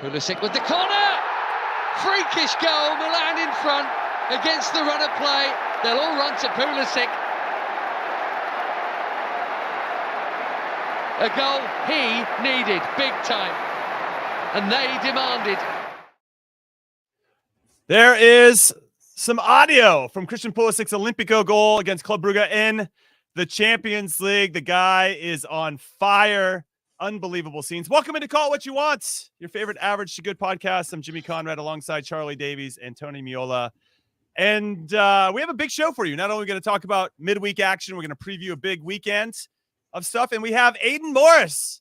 Pulisic with the corner. Freakish goal. Milan in front against the run of play. They'll all run to Pulisic. A goal he needed big time, and they demanded. There is some audio from Christian Pulisic's Olimpico goal against Club Brugge in the Champions League. The guy is on fire. Unbelievable scenes. Welcome into Call It What You Want, your favorite average to good podcast. I'm Jimmy Conrad alongside Charlie Davies and Tony Meola. And we have a big show for you. Not only are we going to talk about midweek action, we're going to preview a big weekend of stuff. And we have Aidan Morris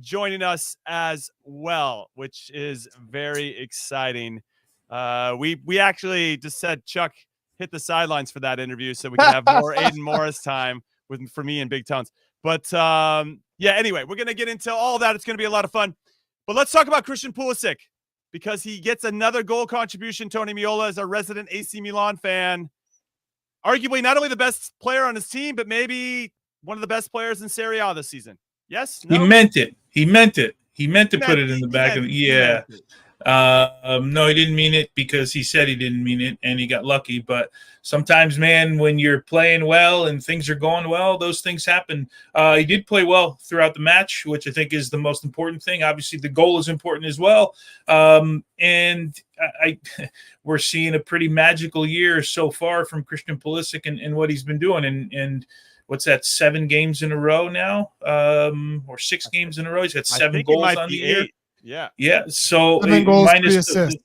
joining us as well, which is very exciting. We actually just said, Chuck, hit the sidelines for that interview so we can have more Aidan Morris time for me and Big Tones. But yeah, anyway, we're going to get into all that. It's going to be a lot of fun. But let's talk about Christian Pulisic because he gets another goal contribution. Tony Meola is a resident AC Milan fan. Arguably not only the best player on his team, but maybe one of the best players in Serie A this season. Yes? No? He meant it. He meant to put it in the back of the – yeah. No, he didn't mean it because he said he didn't mean it, and he got lucky. But sometimes, man, when you're playing well and things are going well, those things happen. He did play well throughout the match, which I think is the most important thing. Obviously, the goal is important as well. And we're seeing a pretty magical year so far from Christian Pulisic and what he's been doing. And what's that, 7 games in a row now, or 6 games in a row? He's got 7 goals on the year. Yeah. So 7 goals, 3 assists.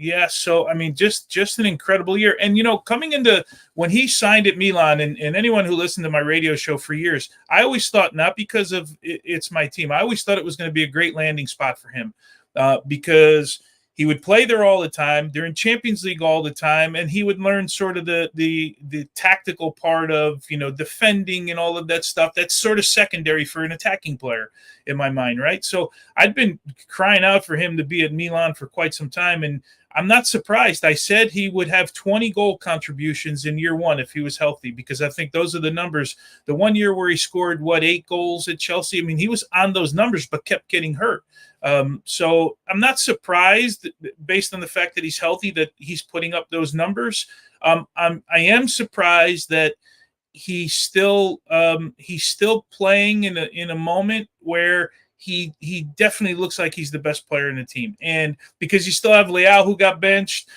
Yeah. So, I mean, just an incredible year. And, coming into when he signed at Milan and anyone who listened to my radio show for years, I always thought, not because of it's my team, I always thought it was going to be a great landing spot for him because he would play there all the time. They're in Champions League all the time, and he would learn sort of the tactical part of, defending and all of that stuff. That's sort of secondary for an attacking player in my mind, right? So I'd been crying out for him to be at Milan for quite some time, and I'm not surprised. I said he would have 20 goal contributions in year 1 if he was healthy, because I think those are the numbers. The 1 year where he scored, 8 goals at Chelsea, I mean, he was on those numbers but kept getting hurt. So I'm not surprised based on the fact that he's healthy that he's putting up those numbers. I am surprised that he's still playing in a moment where he definitely looks like he's the best player in the team. And because you still have Leao, who got benched,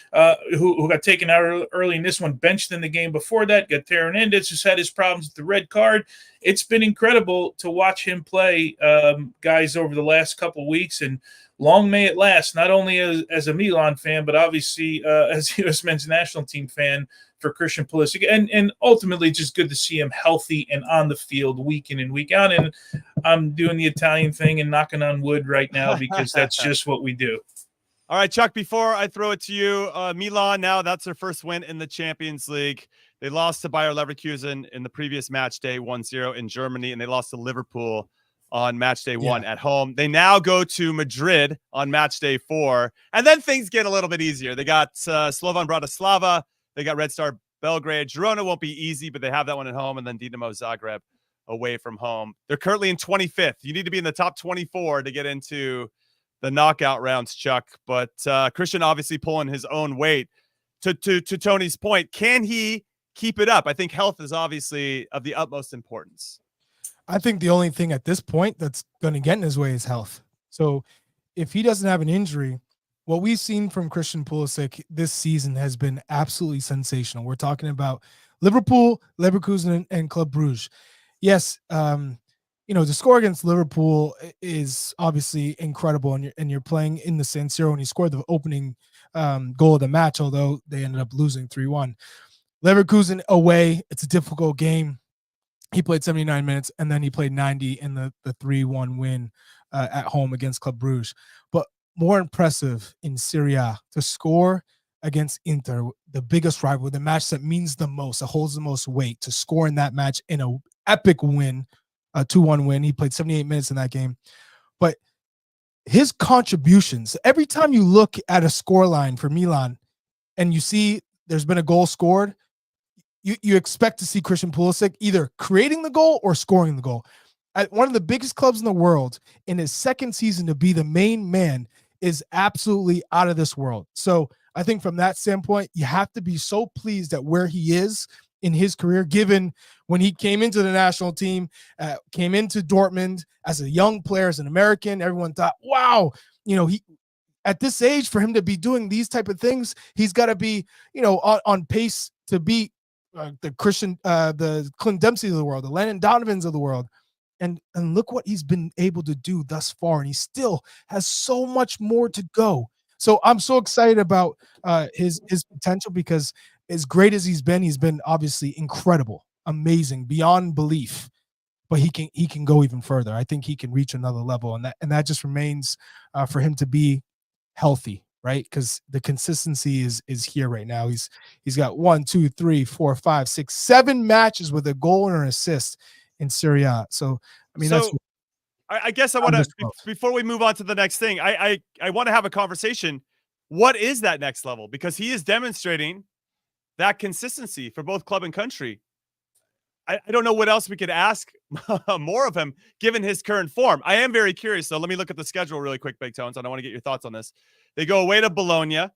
who got taken out early in this one, benched in the game before that, got Hernandez, who's had his problems with the red card. It's been incredible to watch him play, guys, over the last couple of weeks. And long may it last, not only as a Milan fan, but obviously as a U.S. men's national team fan for Christian Pulisic. And ultimately, just good to see him healthy and on the field week in and week out. And I'm doing the Italian thing and knocking on wood right now because that's just what we do. All right, Chuck, before I throw it to you, Milan now, that's their first win in the Champions League. They lost to Bayer Leverkusen in the previous match day 1-0 in Germany, and they lost to Liverpool on match day 1 at home. They now go to Madrid on match day 4, and then things get a little bit easier. They got Slovan Bratislava. They got Red Star Belgrade. Girona won't be easy, but they have that one at home, and then Dinamo Zagreb away from home. They're currently in 25th. You need to be in the top 24 to get into the knockout rounds, Chuck. But Christian obviously pulling his own weight. To Tony's point, can he keep it up? I think health is obviously of the utmost importance. I think the only thing at this point that's going to get in his way is health. So if he doesn't have an injury, what we've seen from Christian Pulisic this season has been absolutely sensational. We're talking about Liverpool, Leverkusen, and Club Brugge. Yes, to score against Liverpool is obviously incredible, and you're playing in the San Siro, and he scored the opening goal of the match, although they ended up losing 3-1. Leverkusen away, it's a difficult game. He played 79 minutes, and then he played 90 in the 3-1 win at home against Club Brugge. But more impressive in Serie A to score against Inter, the biggest rival, the match that means the most, that holds the most weight, to score in that match in an epic win, a 2-1 win. He played 78 minutes in that game. But his contributions, every time you look at a scoreline for Milan and you see there's been a goal scored, you expect to see Christian Pulisic either creating the goal or scoring the goal. At one of the biggest clubs in the world, in his second season to be the main man, is absolutely out of this world. So I think from that standpoint, you have to be so pleased at where he is in his career, given when he came into the national team, came into Dortmund as a young player, as an American. Everyone thought, wow, he at this age, for him to be doing these type of things, he's got to be, on pace to beat the Clint Dempsey of the world, the Landon Donovans of the world. And look what he's been able to do thus far. And he still has so much more to go. So I'm so excited about his potential, because as great as he's been obviously incredible, amazing, beyond belief. But he can go even further. I think he can reach another level, and that just remains for him to be healthy, right? Because the consistency is here right now. He's got 1, 2, 3, 4, 5, 6, 7 matches with a goal and an assist in Serie A. So I mean, I guess I want to, before we move on to the next thing, I want to have a conversation. What is that next level? Because he is demonstrating that consistency for both club and country. I don't know what else we could ask more of him, given his current form. I am very curious, though. Let me look at the schedule really quick, Big Tones, and I want to get your thoughts on this. They go away to Bologna,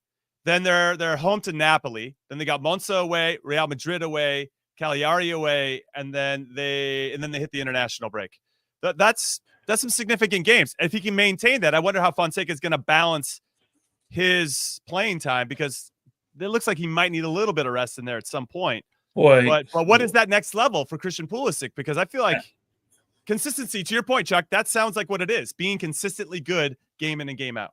then they're home to Napoli, then they got Monza away, Real Madrid away, Cagliari away, and then they hit the international break. That's some significant games. If he can maintain that, I wonder how Fonseca is going to balance his playing time, because it looks like he might need a little bit of rest in there at some point. Boy, but what is that next level for Christian Pulisic? Because I feel like consistency, to your point, Chuck, that sounds like what it is, being consistently good game in and game out.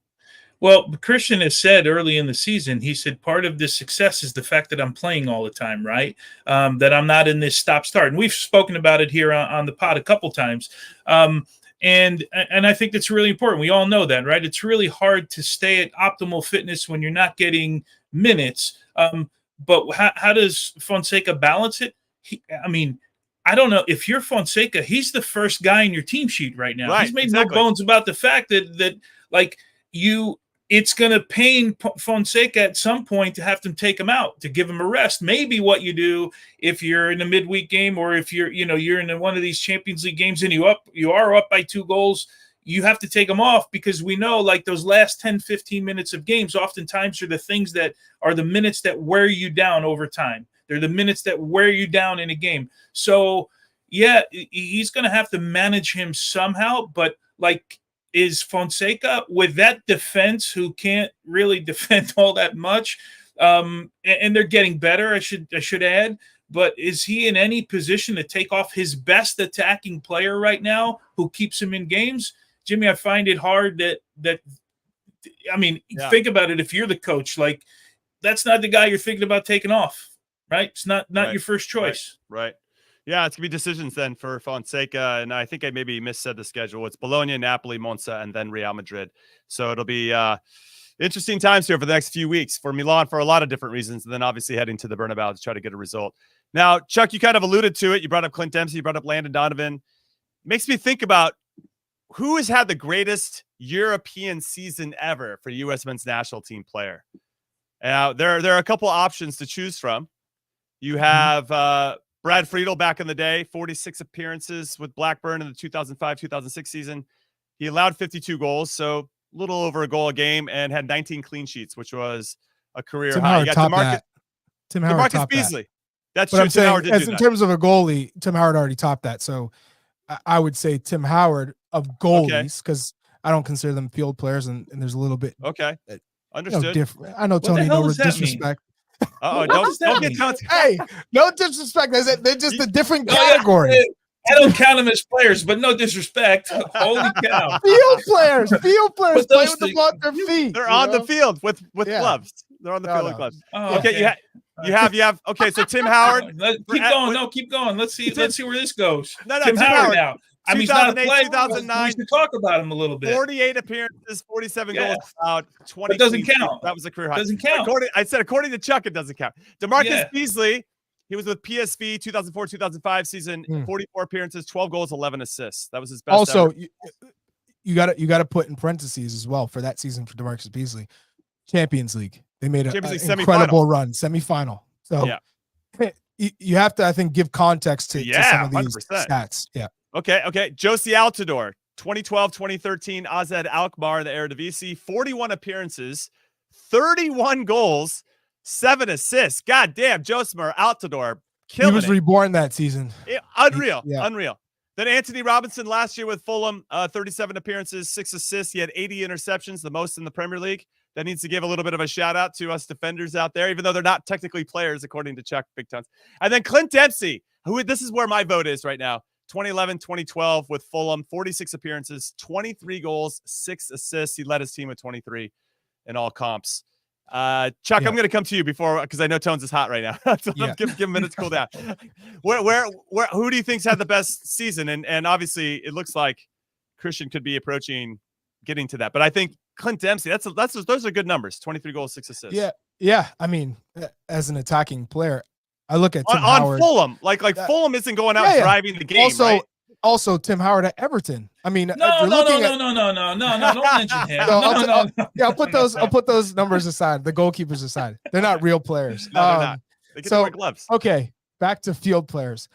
Well, Christian has said early in the season, he said part of the success is the fact that I'm playing all the time, right? That I'm not in this stop-start. And we've spoken about it here on the pod a couple times. And I think that's really important. We all know that, right? It's really hard to stay at optimal fitness when you're not getting minutes. But how does Fonseca balance it? I don't know. If you're Fonseca, he's the first guy in your team sheet right now. Right, he's made exactly. no bones about the fact that it's going to pain Fonseca at some point to have to take him out, to give him a rest. Maybe what you do if you're in a midweek game, or if you're in one of these Champions League games and you are up by 2 goals, you have to take them off, because we know like those last 10, 15 minutes of games oftentimes are the things that are the minutes that wear you down over time. They're the minutes that wear you down in a game. So, yeah, he's going to have to manage him somehow, but like, is Fonseca with that defense, who can't really defend all that much, and they're getting better, I should add, but is he in any position to take off his best attacking player right now, who keeps him in games? Jimmy, I find it hard think about it. If you're the coach, like, that's not the guy you're thinking about taking off, right? It's not your first choice. Right. Yeah, it's going to be decisions then for Fonseca, and I think I maybe missaid the schedule. It's Bologna, Napoli, Monza, and then Real Madrid. So it'll be interesting times here for the next few weeks for Milan for a lot of different reasons, and then obviously heading to the Bernabeu to try to get a result. Now, Chuck, you kind of alluded to it. You brought up Clint Dempsey. You brought up Landon Donovan. Makes me think about who has had the greatest European season ever for U.S. men's national team player. Now, there are a couple options to choose from. You have Brad Friedel back in the day, 46 appearances with Blackburn in the 2005-2006 season. He allowed 52 goals, so a little over a goal a game, and had 19 clean sheets, which was a career high. You got DeMarcus Beasley. That's but true. I'm saying, Howard did as do in that. terms of a goalie, Tim Howard already topped that. So I would say Tim Howard of goalies, because I don't consider them field players, and there's a little bit Understood. different. I know, Tony, no disrespect. Don't get tons. Hey, no disrespect. They're just a different category. I don't count them as players, but no disrespect. Holy cow! Field players play with the ball at their feet. They're on the field with gloves. They're on the field with gloves. Oh, okay, you have. Okay, so Tim Howard. Keep going. Let's see where this goes. Tim Howard now. I mean, he's not a player. 2009. We should talk about him a little bit. 48 appearances, 47 goals, out 20. It doesn't count. That was a career high. Doesn't count. According to Chuck, it doesn't count. DeMarcus Beasley, he was with PSV 2004-2005 season, 44 appearances, 12 goals, 11 assists. That was his best. Also, ever. you got to put in parentheses as well for that season for DeMarcus Beasley. Champions League. They made an incredible run, semifinal. So you have to, I think, give context to some of these 100%. Stats. Yeah. Okay. Josie Altidore, 2012, 2013, AZ Alkmaar in the Eredivisie, 41 appearances, 31 goals, 7 assists. God damn, Josimar Altidore He killing was it. reborn that season. Unreal, Yeah. unreal. Then Anthony Robinson last year with Fulham, 37 appearances, 6 assists. He had 80 interceptions, the most in the Premier League. That needs to give a little bit of a shout out to us defenders out there, even though they're not technically players, according to Chuck Big Tons. And then Clint Dempsey, this is where my vote is right now. 2011, 2012 with Fulham, 46 appearances, 23 goals, 6 assists. He led his team with 23 in all comps. Chuck, I'm going to come to you because I know Tones is hot right now. So give him a minute to cool down. Who do you think's had the best season? And obviously, it looks like Christian could be approaching getting to that. But I think Clint Dempsey, those are good numbers. 23 goals, 6 assists. Yeah. I mean, as an attacking player, I look at Tim Howard. Fulham. Like Fulham isn't going out driving the game. Also, Tim Howard at Everton. I mean, no, don't mention him. I'll put those numbers aside, the goalkeepers aside. They're not real players. No, they're not. They get to wear gloves. Okay, back to field players.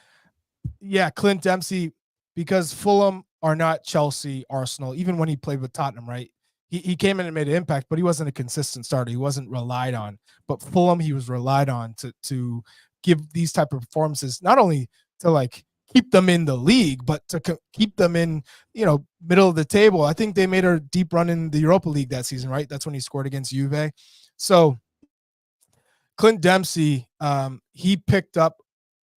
Yeah, Clint Dempsey, because Fulham are not Chelsea, Arsenal. Even when he played with Tottenham, right? He came in and made an impact, but he wasn't a consistent starter. He wasn't relied on. But Fulham, he was relied on to give these type of performances, not only to like keep them in the league, but to keep them in, middle of the table. I think they made a deep run in the Europa League that season, right? That's when he scored against Juve. So Clint Dempsey, he picked up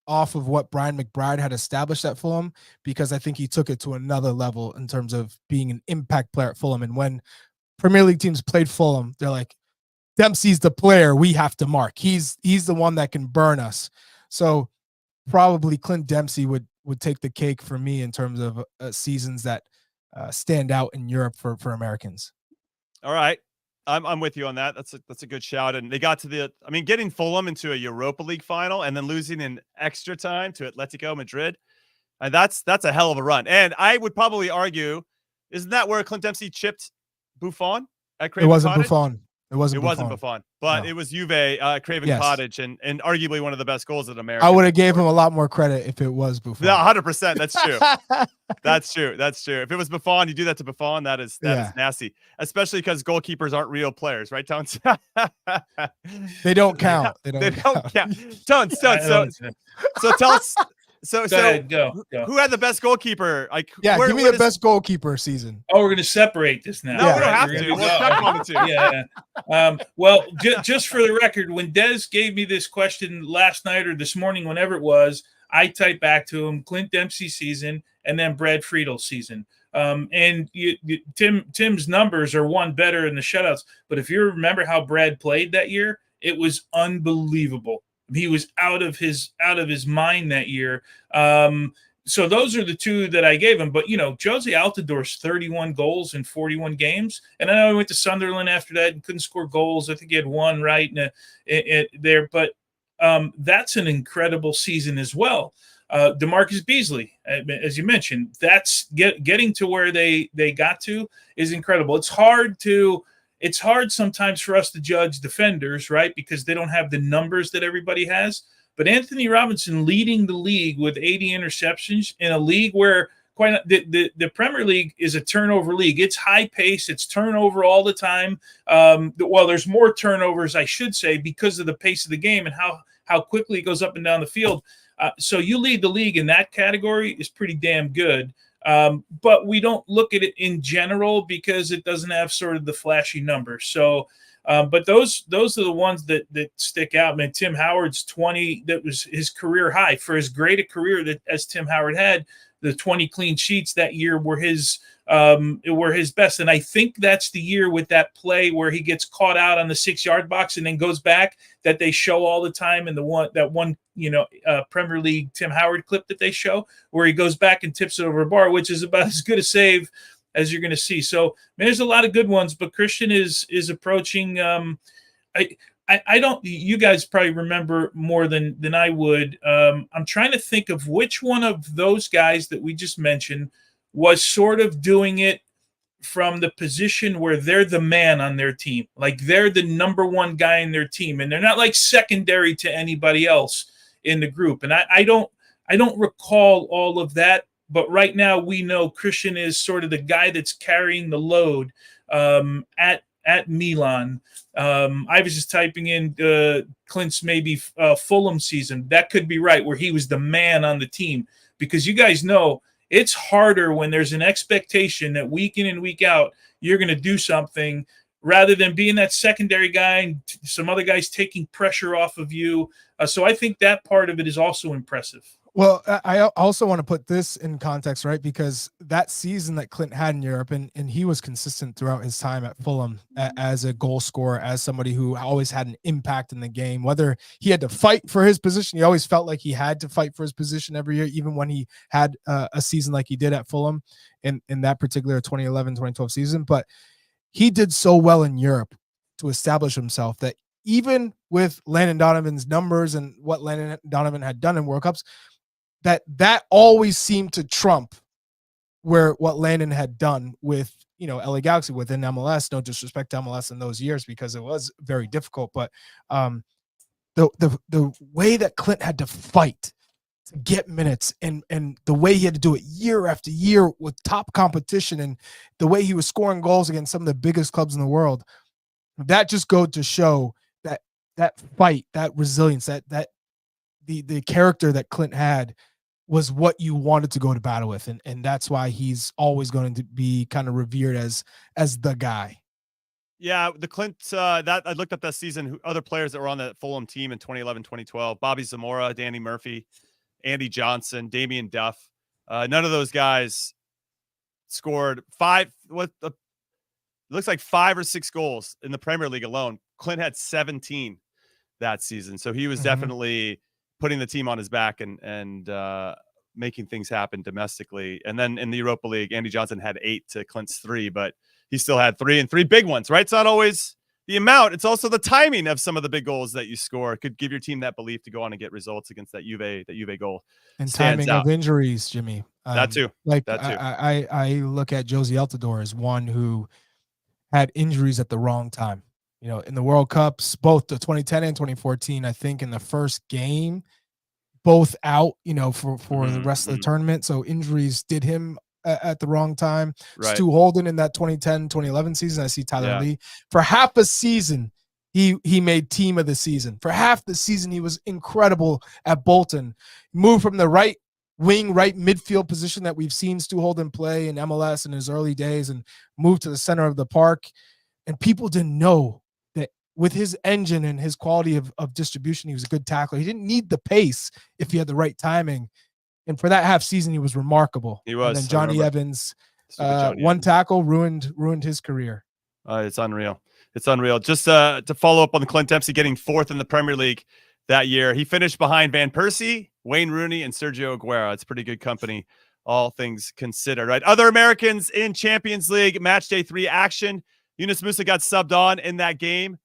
off of what Brian McBride had established at Fulham, because I think he took it to another level in terms of being an impact player at Fulham. And when Premier League teams played Fulham, they're like, Dempsey's the player we have to mark. He's the one that can burn us. So probably Clint Dempsey would take the cake for me in terms of seasons that stand out in Europe for Americans. All right. I'm with you on that. That's a good shout. And they got to getting Fulham into a Europa League final and then losing in extra time to Atletico Madrid. And that's a hell of a run. And I would probably argue, isn't that where Clint Dempsey chipped Buffon at Craven Cottage? It wasn't Buffon, but it was Juve, Craven Cottage, and arguably one of the best goals in America. I would have gave him a lot more credit if it was Buffon. No, 100%. That's true. That's true. If it was Buffon, you do that to Buffon, that is nasty. Especially because goalkeepers aren't real players, right, Tones? They don't count. They don't count. Tones. So tell us. So go. Who had the best goalkeeper? Give me the best goalkeeper season. Oh, we're going to separate this now. No, we don't have to. We'll check on the two. Yeah. Well, just for the record, when Des gave me this question last night or this morning, whenever it was, I typed back to him Clint Dempsey season and then Brad Friedel season. And Tim's numbers are one better in the shutouts. But if you remember how Brad played that year, it was unbelievable. He was out of his mind that year. So those are the two that I gave him. But, Josie Altidore's 31 goals in 41 games. And I know he went to Sunderland after that and couldn't score goals. I think he had one right there. But that's an incredible season as well. DeMarcus Beasley, as you mentioned, that's getting to where they got to is incredible. It's hard sometimes for us to judge defenders, right? Because they don't have the numbers that everybody has. But Anthony Robinson leading the league with 80 interceptions in a league where the Premier League is a turnover league. It's high pace. It's turnover all the time. There's more turnovers, I should say, because of the pace of the game and how quickly it goes up and down the field. So you lead the league in that category is pretty damn good. But we don't look at it in general because it doesn't have sort of the flashy numbers. So, but those are the ones that stick out, man. Tim Howard's 20, that was his career high for as great a career as Tim Howard had. The 20 clean sheets that year were his best. And I think that's the year with that play where he gets caught out on the 6-yard box and then goes back that they show all the time. And that one Premier League Tim Howard clip that they show where he goes back and tips it over a bar, which is about as good a save as you're going to see. So there's a lot of good ones, but Christian is approaching. I don't. You guys probably remember more than I would. I'm trying to think of which one of those guys that we just mentioned was sort of doing it from the position where they're the man on their team, like they're the number one guy in their team, and they're not like secondary to anybody else in the group. And I don't recall all of that, But right now we know Christian is sort of the guy that's carrying the load at Milan. I was just typing in Clint's maybe Fulham season. That could be right, where he was the man on the team, because you guys know it's harder when there's an expectation that week in and week out you're going to do something, rather than being that secondary guy and some other guys taking pressure off of you. So I think that part of it is also impressive. Well, I also want to put this in context, right? Because that season that Clint had in Europe, and he was consistent throughout his time at Fulham as a goal scorer, as somebody who always had an impact in the game. Whether he had to fight for his position, he always felt like he had to fight for his position every year, even when he had a season like he did at Fulham in that particular 2011-2012 season. But he did so well in Europe to establish himself that even with Landon Donovan's numbers and what Landon Donovan had done in World Cups, that always seemed to trump what Landon had done with, LA Galaxy within MLS. No disrespect to MLS in those years, because it was very difficult. But the way that Clint had to fight to get minutes, and the way he had to do it year after year with top competition, and the way he was scoring goals against some of the biggest clubs in the world, that just goes to show that fight, that resilience, that the character that Clint had was what you wanted to go to battle with. And that's why he's always going to be kind of revered as the guy. Yeah, the Clint, that I looked up that season, other players that were on that Fulham team in 2011, 2012, Bobby Zamora, Danny Murphy, Andy Johnson, Damian Duff. None of those guys scored looks like 5 or 6 goals in the Premier League alone. Clint had 17 that season. So he was definitely putting the team on his back and making things happen domestically. And then in the Europa League, Andy Johnson had 8 to Clint's 3, but he still had 3 and 3 big ones, right? It's not always the amount. It's also the timing of some of the big goals that you score. It could give your team that belief to go on and get results against that Juve goal. And timing of injuries, Jimmy. That too. I look at Josie Altidore as one who had injuries at the wrong time. In the World Cups, both the 2010 and 2014, I think in the first game, both out, for the rest of the tournament. So injuries did him at the wrong time. Right. Stu Holden in that 2010, 2011 season. I see Tyler Lee. For half a season, he made team of the season. For half the season, he was incredible at Bolton. Moved from the right wing, right midfield position that we've seen Stu Holden play in MLS in his early days, and moved to the center of the park. And people didn't know that with his engine and his quality of distribution, he was a good tackler. He didn't need the pace if he had the right timing. And for that half season, he was remarkable. He was. And then Johnny Evans, one tackle ruined his career. It's unreal. It's unreal. Just to follow up on the Clint Dempsey getting 4th in the Premier League that year, he finished behind Van Persie, Wayne Rooney, and Sergio Aguero. It's pretty good company, all things considered. Right. Other Americans in Champions League match day 3 action. Yunus Musa got subbed on in that game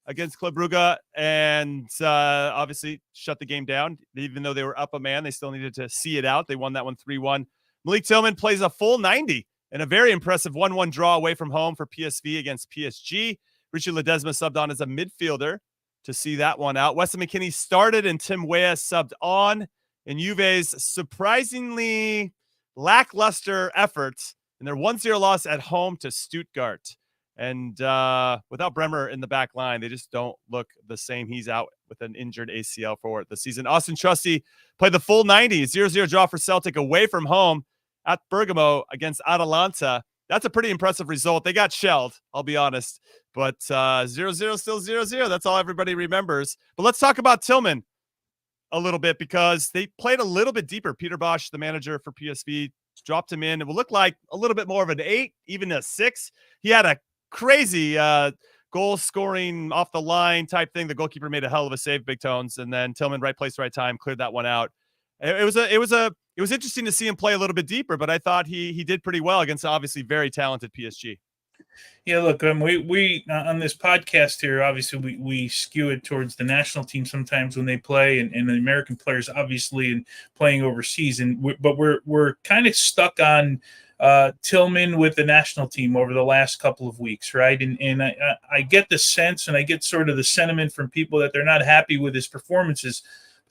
against Club Brugge, and obviously shut the game down. Even though they were up a man, they still needed to see it out. They won that one 3-1. Malik Tillman plays a full 90 in a very impressive 1-1 draw away from home for PSV against PSG. Richie Ledesma subbed on as a midfielder to see that one out. Weston McKennie started, and Tim Weah subbed on in Juve's surprisingly lackluster efforts in their 1-0 loss at home to Stuttgart. And without Bremer in the back line, they just don't look the same. He's out with an injured ACL for the season. Austin Trusty played the full 90, 0-0 draw for Celtic away from home at Bergamo against Atalanta. That's a pretty impressive result. They got shelled, I'll be honest. But 0-0 still 0-0. That's all everybody remembers. But let's talk about Tillman a little bit, because they played a little bit deeper. Peter Bosch, the manager for PSV, dropped him in. It will look like a little bit more of an 8, even a 6. He had a crazy goal scoring off the line type thing. The goalkeeper made a hell of a save, Big Tones, and then Tillman, right place, right time, cleared that one out. It was interesting to see him play a little bit deeper, but I thought he did pretty well against obviously very talented PSG. Yeah, look, we on this podcast here, obviously we skew it towards the national team sometimes when they play, and the American players obviously and playing overseas, but we're kind of stuck on Tillman with the national team over the last couple of weeks, right? And I get the sense, and I get sort of the sentiment from people that they're not happy with his performances.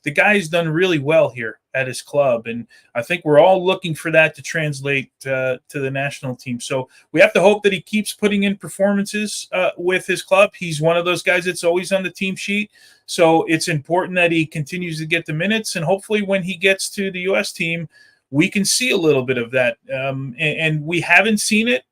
the guy's done really well here at his club, and I think we're all looking for that to translate to the national team. So we have to hope that he keeps putting in performances with his club. He's one of those guys that's always on the team sheet, so it's important that he continues to get the minutes, and hopefully when he gets to the U.S. team, we can see a little bit of that, and we haven't seen it.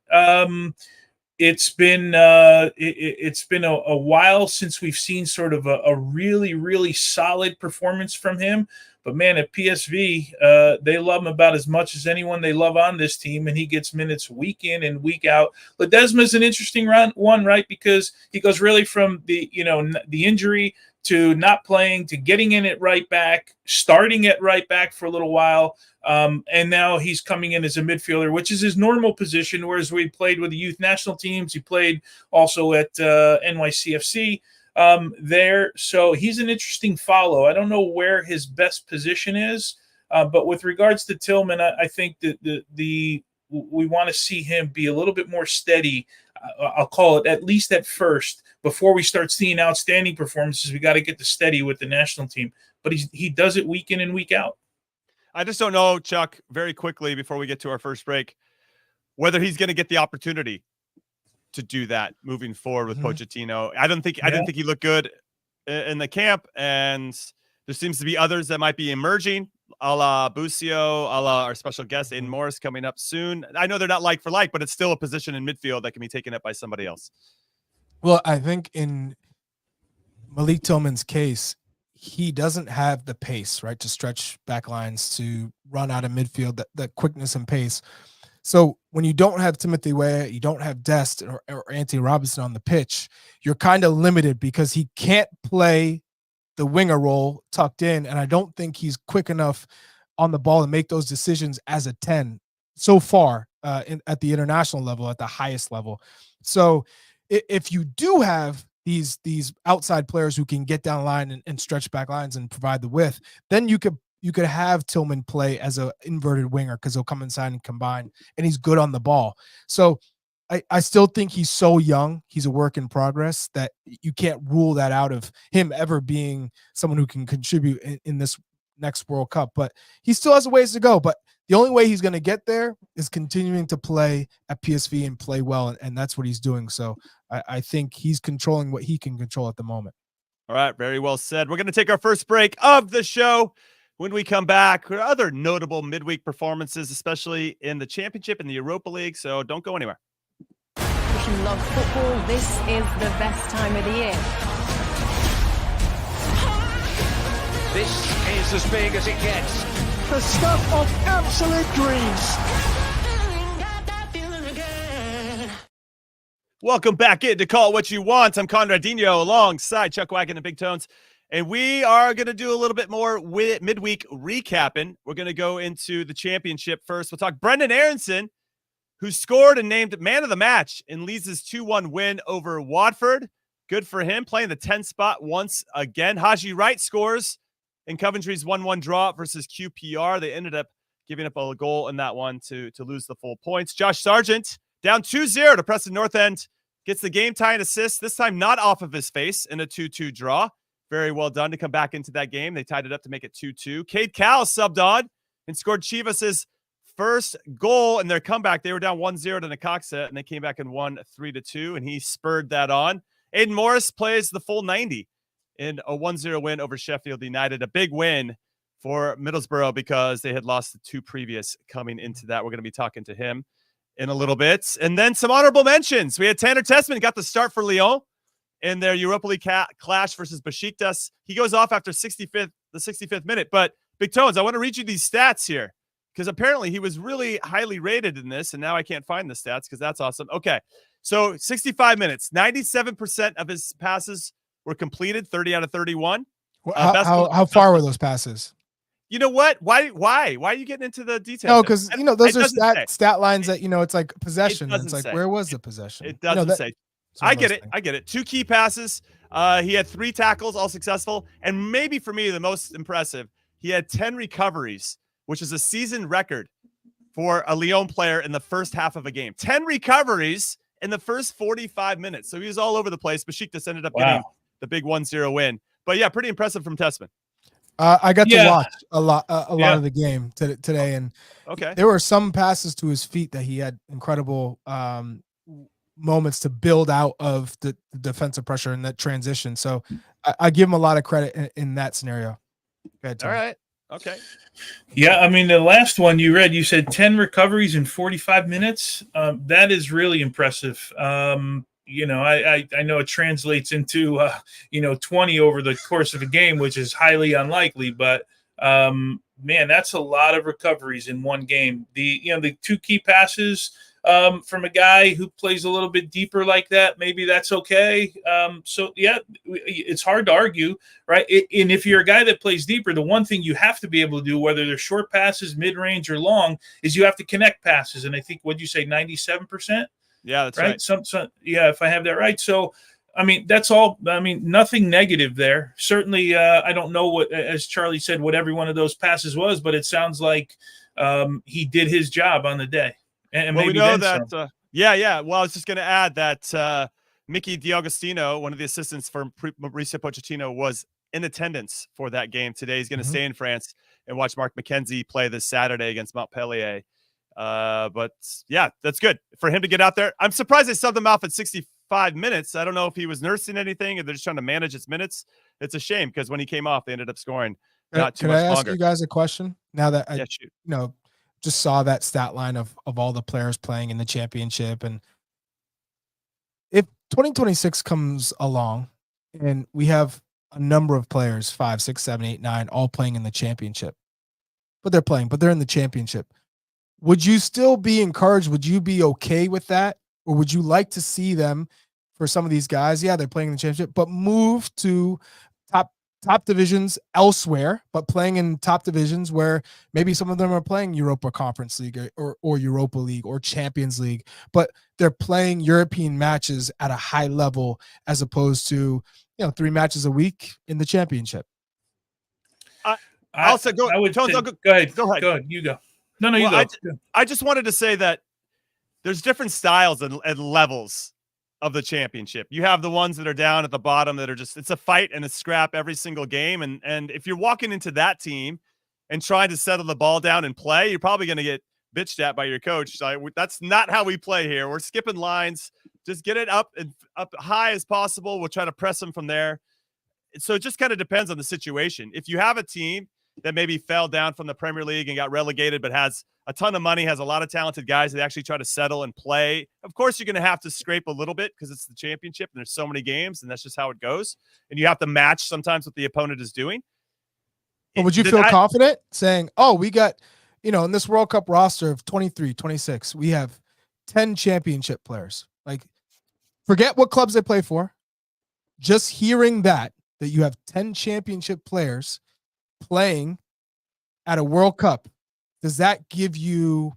It's been a while since we've seen sort of a really, really solid performance from him. But man, at PSV, they love him about as much as anyone they love on this team, and he gets minutes week in and week out. Ledesma's an interesting one, right? Because he goes really from the injury to not playing to getting in at right back, starting at right back for a little while. And now he's coming in as a midfielder, which is his normal position, whereas we played with the youth national teams. He played also at NYCFC there. So he's an interesting follow. I don't know where his best position is, but with regards to Tillman, I think that we want to see him be a little bit more steady. I'll call it, at least at first, before we start seeing outstanding performances. We got to get the steady with the national team, but he does it week in and week out. I just don't know, Chuck, very quickly before we get to our first break, whether he's going to get the opportunity to do that moving forward with Pochettino. I didn't think he looked good in the camp, and there seems to be others that might be emerging, a la Busio, a la our special guest, Aidan Morris, coming up soon. I know they're not like for like, but it's still a position in midfield that can be taken up by somebody else. Well, I think in Malik Tillman's case, he doesn't have the pace, right, to stretch back lines, to run out of midfield, that quickness and pace. So when you don't have Timothy Weah, you don't have Dest or Anthony Robinson on the pitch, you're kind of limited because he can't play the winger role tucked in, and I don't think he's quick enough on the ball to make those decisions as a 10 so far at the international level, at the highest level. So if you do have these outside players who can get down the line and stretch back lines and provide the width, then you could have Tillman play as a inverted winger because he'll come inside and combine, and he's good on the ball. So I still think he's so young. He's a work in progress that you can't rule that out of him ever being someone who can contribute in this next World Cup. But he still has a ways to go. But the only way he's going to get there is continuing to play at PSV and play well, and that's what he's doing. So I think he's controlling what he can control at the moment. All right, very well said. We're going to take our first break of the show. When we come back, there are other notable midweek performances, especially in the Championship and the Europa League, so don't go anywhere. If you love football, this is the best time of the year. This is as big as it gets. The stuff of absolute dreams. Welcome back in to Call It What You Want. I'm Conradinho alongside Chuck Wagon and Big Tones. And we are going to do a little bit more midweek recapping. We're going to go into the Championship first. We'll talk Brendan Aronson, who scored and named man of the match in Leeds' 2-1 win over Watford. Good for him, playing the 10 spot once again. Haji Wright scores in Coventry's 1-1 draw versus QPR. They ended up giving up a goal in that one to lose the full points. Josh Sargent down 2-0 to Preston North End. Gets the game-tying assist, this time not off of his face in a 2-2 draw. Very well done to come back into that game. They tied it up to make it 2-2. Cade Cowell subbed on and scored Chivas' first goal in their comeback. They were down 1-0 to Necaxa, and they came back and won 3-2, and he spurred that on. Aidan Morris plays the full 90 in a 1-0 win over Sheffield United. A big win for Middlesbrough because they had lost the two previous coming into that. We're going to be talking to him in a little bit. And then some honorable mentions. We had Tanner Tessman got the start for Lyon in their Europa League clash versus Besiktas. He goes off after the 65th minute. But Big Tones, I want to read you these stats here because apparently he was really highly rated in this, and now I can't find the stats because that's awesome. Okay, so 65 minutes, 97% of his passes were completed, 30 out of 31. How far were those passes? You know what? Why are you getting into the details? No, because those are stat lines that it's like possession. It's like where was the possession? It doesn't say. I get it. 2 key passes. He had 3 tackles, all successful. And maybe for me, the most impressive, he had 10 recoveries, which is a season record for a Lyon player in the first half of a game. 10 recoveries in the first 45 minutes. So he was all over the place. Besiktas ended up getting the big 1-0 win. But yeah, pretty impressive from Tessman. I got to Yeah. watch a lot Yeah. of the game today, and Okay. there were some passes to his feet that he had incredible moments to build out of the defensive pressure in that transition. So I give him a lot of credit in that scenario. Go ahead, All Tony. right. Okay. Yeah, I mean, the last one you read, you said 10 recoveries in 45 minutes. That is really impressive. I know it translates into 20 over the course of a game, which is highly unlikely, but man, that's a lot of recoveries in one game. The two key passes from a guy who plays a little bit deeper like that, maybe that's okay. So yeah, it's hard to argue, right? And if you're a guy that plays deeper, the one thing you have to be able to do, whether they're short passes, mid-range, or long, is you have to connect passes. And I think, what'd you say, 97%? Yeah, that's Right. right. So yeah, if I have that right. So, I mean, that's all. I mean, nothing negative there. Certainly, I don't know what, as Charlie said, what every one of those passes was, but it sounds like he did his job on the day. And Well, maybe we know then that. some. Yeah. Well, I was just going to add that Mickey D'Agostino, one of the assistants for Mauricio Pochettino, was in attendance for that game today. He's going to stay in France and watch Mark McKenzie play this Saturday against Montpellier. But yeah, that's good for him to get out there. I'm surprised they subbed him off at 65 minutes. I don't know if he was nursing anything or they're just trying to manage his minutes. It's a shame because when he came off, they ended up scoring not too Can much I ask longer. you guys a question now that I Shoot. just saw that stat line of all the players playing in the championship? And if 2026 comes along and we have a number of players, 5, 6, 7, 8, 9, all playing in the championship, but they're in the championship, would you still be encouraged? Would you be okay with that? Or would you like to see them, for some of these guys, yeah, they're playing in the championship, but move to top divisions elsewhere, but playing in top divisions where maybe some of them are playing Europa Conference League or Europa League or Champions League, but they're playing European matches at a high level as opposed to 3 matches a week in the championship? Also, go ahead. Go ahead. You go. No, you go. I just wanted to say that there's different styles and levels of the championship. You have the ones that are down at the bottom that are just, it's a fight and a scrap every single game. And if you're walking into that team and trying to settle the ball down and play, you're probably going to get bitched at by your coach. That's not how we play here. We're skipping lines. Just get it up high as possible. We'll try to press them from there. So it just kind of depends on the situation. If you have a team that maybe fell down from the Premier League and got relegated, but has a ton of money, has a lot of talented guys that actually try to settle and play, of course, you're going to have to scrape a little bit because it's the championship and there's so many games and that's just how it goes. And you have to match sometimes what the opponent is doing. But would you feel confident saying, oh, we got, in this World Cup roster of 23, 26, we have 10 championship players. Like, forget what clubs they play for. Just hearing that you have 10 championship players playing at a World Cup, does that give you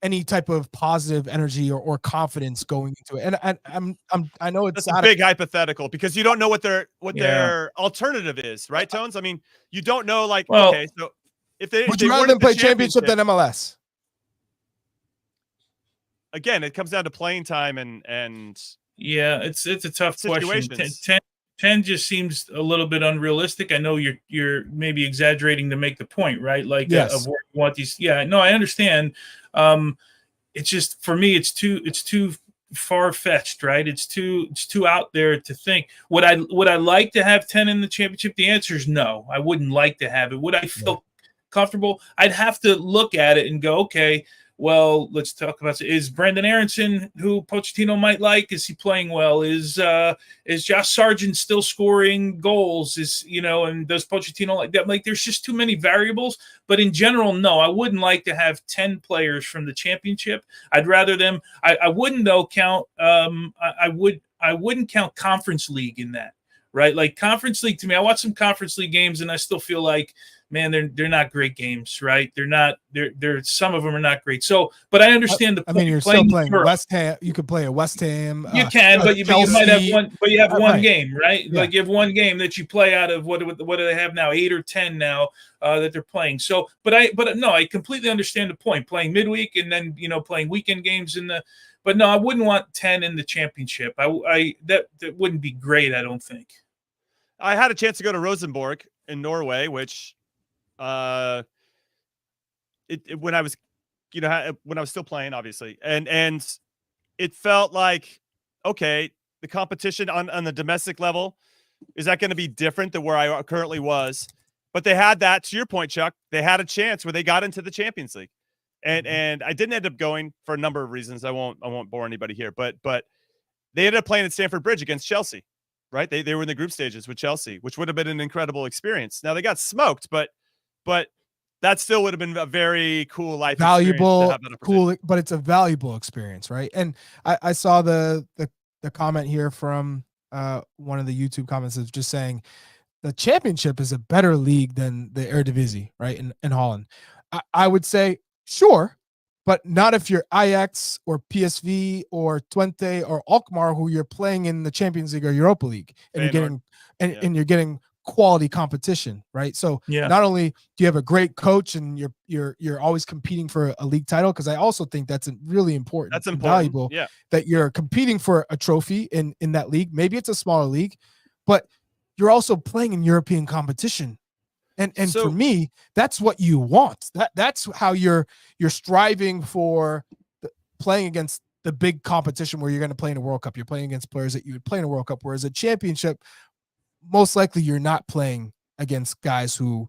any type of positive energy or confidence going into it? And I know it's a big hypothetical because you don't know what their alternative is, right, Tones? I mean, you don't know. Okay, so if they would you rather than play championship than MLS? Again, it comes down to playing time and yeah, it's a tough question. 10 just seems a little bit unrealistic. I know you're maybe exaggerating to make the point, right? Like, yes. Of where you want these. Yeah, no, I understand. It's just, for me, it's too far-fetched, right? It's too out there to think. Would I like to have 10 in the championship? The answer is no. I wouldn't like to have it. Would I feel comfortable? I'd have to look at it and go, okay, well, let's talk about, is Brendan Aronson, who Pochettino might like, is he playing well? Is Josh Sargent still scoring goals? And does Pochettino like that? Like, there's just too many variables. But in general, no, I wouldn't like to have 10 players from the championship. I'd rather them. I wouldn't though count. I wouldn't count Conference League in that. Right? Like, Conference League, to me, I watch some Conference League games and I still feel like, man, they're not great games, right? They're some of them are not great. So, but I understand the point. I mean, you're still playing West Ham. You could play a West Ham. You can, but you might have one. But you have one game, right? Yeah. Like, you have one game that you play out of what do they have now? 8 or 10 now that they're playing. So, but no, I completely understand the point. Playing midweek and then playing weekend games But no, I wouldn't want 10 in the championship. That wouldn't be great. I don't think. I had a chance to go to Rosenborg in Norway, which when I was, when I was still playing, obviously, and it felt like, okay, the competition on the domestic level, is that going to be different than where I currently was? But they had that, to your point, Chuck, they had a chance where they got into the Champions League. And I didn't end up going for a number of reasons. I won't bore anybody here, but they ended up playing at Stamford Bridge against Chelsea, right? They were in the group stages with Chelsea, which would have been an incredible experience. Now they got smoked, but that still would have been a very cool life valuable, experience cool, but it's a valuable experience, right? And I saw the comment here from one of the YouTube comments is just saying the Championship is a better league than the Eredivisie, right? In Holland, I would say sure, but not if you're Ajax or PSV or Twente or Alkmaar, who you're playing in the Champions League or Europa League, and you're getting and you're getting quality competition, right? So not only do you have a great coach and you're always competing for a league title, because I also think that's really important. That's important. Valuable. Yeah, that you're competing for a trophy in that league. Maybe it's a smaller league, but you're also playing in European competition. And so, for me, that's what you want. That's how you're striving for playing against the big competition where you're going to play in a World Cup. You're playing against players that you would play in a World Cup, whereas a Championship, most likely you're not playing against guys who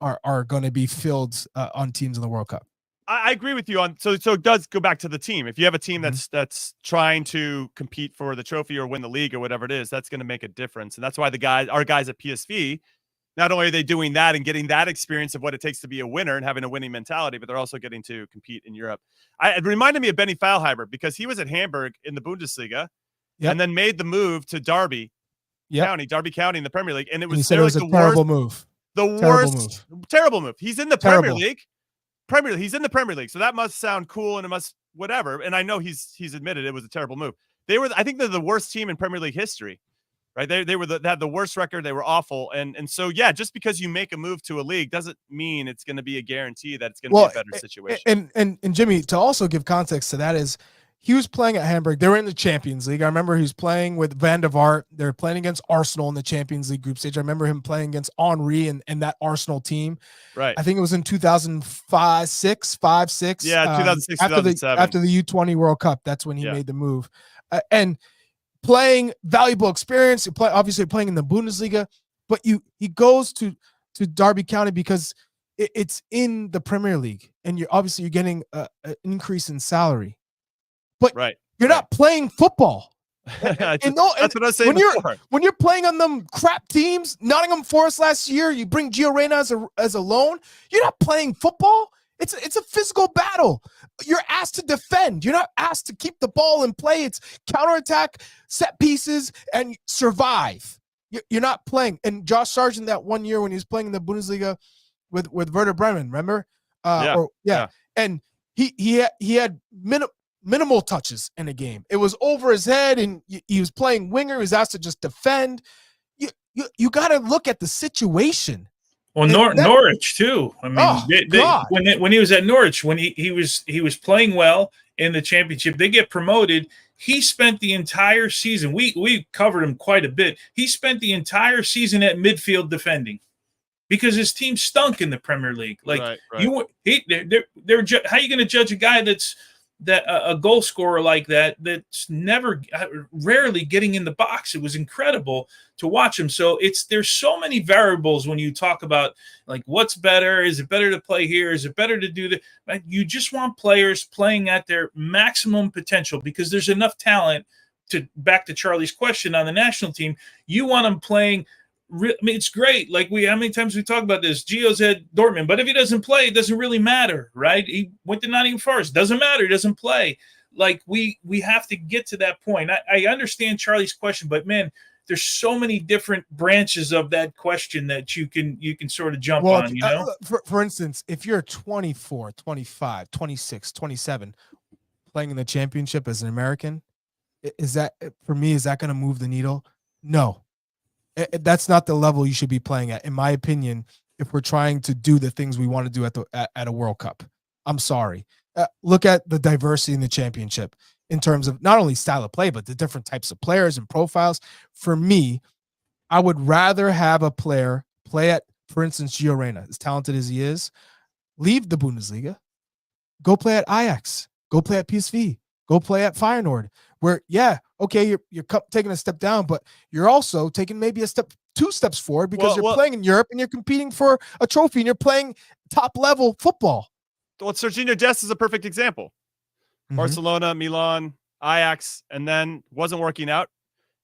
are going to be filled on teams in the World Cup. I agree with you on. So it does go back to the team. If you have a team that's trying to compete for the trophy or win the league or whatever it is, that's going to make a difference. And that's why our guys at PSV, not only are they doing that and getting that experience of what it takes to be a winner and having a winning mentality, but they're also getting to compete in Europe. It reminded me of Benny Feilhaber, because he was at Hamburg in the Bundesliga and then made the move to Derby County in the Premier League. And it was, a terrible move. Terrible move. He's in the Premier League. He's in the Premier League. So that must sound cool and it must whatever. And I know he's admitted it was a terrible move. I think they're the worst team in Premier League history. Right, they had the worst record. They were awful, and so just because you make a move to a league doesn't mean it's going to be a guarantee that it's going to be a better situation. And Jimmy, to also give context to that, is he was playing at Hamburg. They were in the Champions League. I remember he was playing with Van der Vaart. They're playing against Arsenal in the Champions League group stage. I remember him playing against Henry and that Arsenal team. Right. I think it was in 2005, 6. Yeah, 2006, 2007. After the U20 World Cup. That's when he made the move. And playing valuable experience, obviously playing in the Bundesliga, but he goes to Derby County because it's in the Premier League, and you're getting an increase in salary, but you're not playing football. That's what I was saying when you're playing on them crap teams, Nottingham Forest last year, you bring Gio Reyna as a loan. You're not playing football. It's a physical battle. You're asked to defend. You're not asked to keep the ball in play. It's counterattack, set pieces, and survive. You're not playing. And Josh Sargent, that one year when he was playing in the Bundesliga with Werder Bremen, remember? And he had minimal touches in a game. It was over his head, and he was playing winger. He was asked to just defend. You got to look at the situation. Well, Norwich too. I mean, when he was at Norwich, when he was playing well in the Championship, they get promoted. He spent the entire season. We covered him quite a bit. He spent the entire season at midfield defending because his team stunk in the Premier League. Like how are you going to judge a guy that's a goal scorer like that's rarely getting in the box? It was incredible to watch him. So there's so many variables when you talk about like what's better. Is it better to play here? Is it better to do that? Like, you just want players playing at their maximum potential because there's enough talent. Back to Charlie's question on the national team, you want them playing. I mean, it's great. Like how many times we talk about this? Gio's at Dortmund, but if he doesn't play, it doesn't really matter, right? He went to Nottingham Forest. Doesn't matter. He doesn't play. Like we have to get to that point. I understand Charlie's question, but man, there's so many different branches of that question that you can sort of jump on, you know? For instance, if you're 24, 25, 26, 27, playing in the Championship as an American, is that going to move the needle? No. That's not the level you should be playing at, in my opinion, if we're trying to do the things we want to do at a World Cup. I'm sorry. Look at the diversity in the Championship in terms of not only style of play, but the different types of players and profiles. For me, I would rather have a player play at, for instance, Gio Reyna, as talented as he is, leave the Bundesliga, go play at Ajax, go play at PSV, go play at Feyenoord, where, yeah, okay, you're taking a step down, but you're also taking maybe two steps forward because you're playing in Europe and you're competing for a trophy and you're playing top level football. Well, Serginho Dest is a perfect example. Barcelona, Milan, Ajax, and then wasn't working out.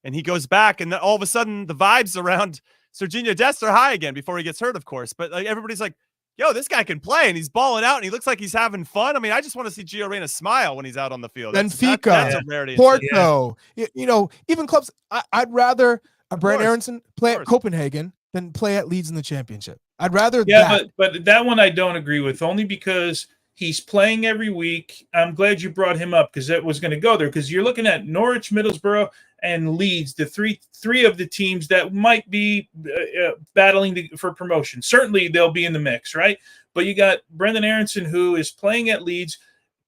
And he goes back, and then all of a sudden the vibes around Serginho Dest are high again before he gets hurt, of course. But like everybody's like, yo, this guy can play, and he's balling out, and he looks like he's having fun. I mean, I just want to see Gio Reyna smile when he's out on the field. Benfica, that's a rarity. Porto, even clubs. I'd rather Brand Aronson play at Copenhagen than play at Leeds in the championship. I'd rather that. But that one I don't agree with, only because he's playing every week. I'm glad you brought him up because that was going to go there, because you're looking at Norwich, Middlesbrough, and Leeds, the three of the teams that might be battling for promotion. Certainly they'll be in the mix, right? But you got Brendan Aronson, who is playing at Leeds,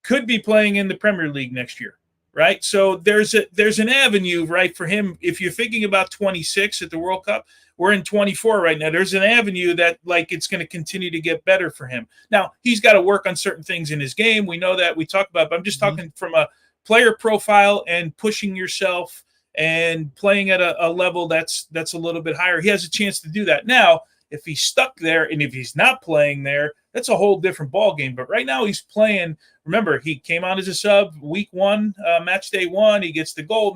could be playing in the Premier League next year, right? So there's an avenue, right, for him. If you're thinking about 26 at the World Cup, we're in 24 right now. There's an avenue that, like, it's going to continue to get better for him. Now, he's got to work on certain things in his game. We know that. We talk about it, but I'm just talking from a player profile and pushing yourself and playing at a level that's a little bit higher. He has a chance to do that. Now, if he's stuck there and if he's not playing there, that's a whole different ball game. But right now he's playing. Remember, he came on as a sub week 1, match day 1. He gets the goal,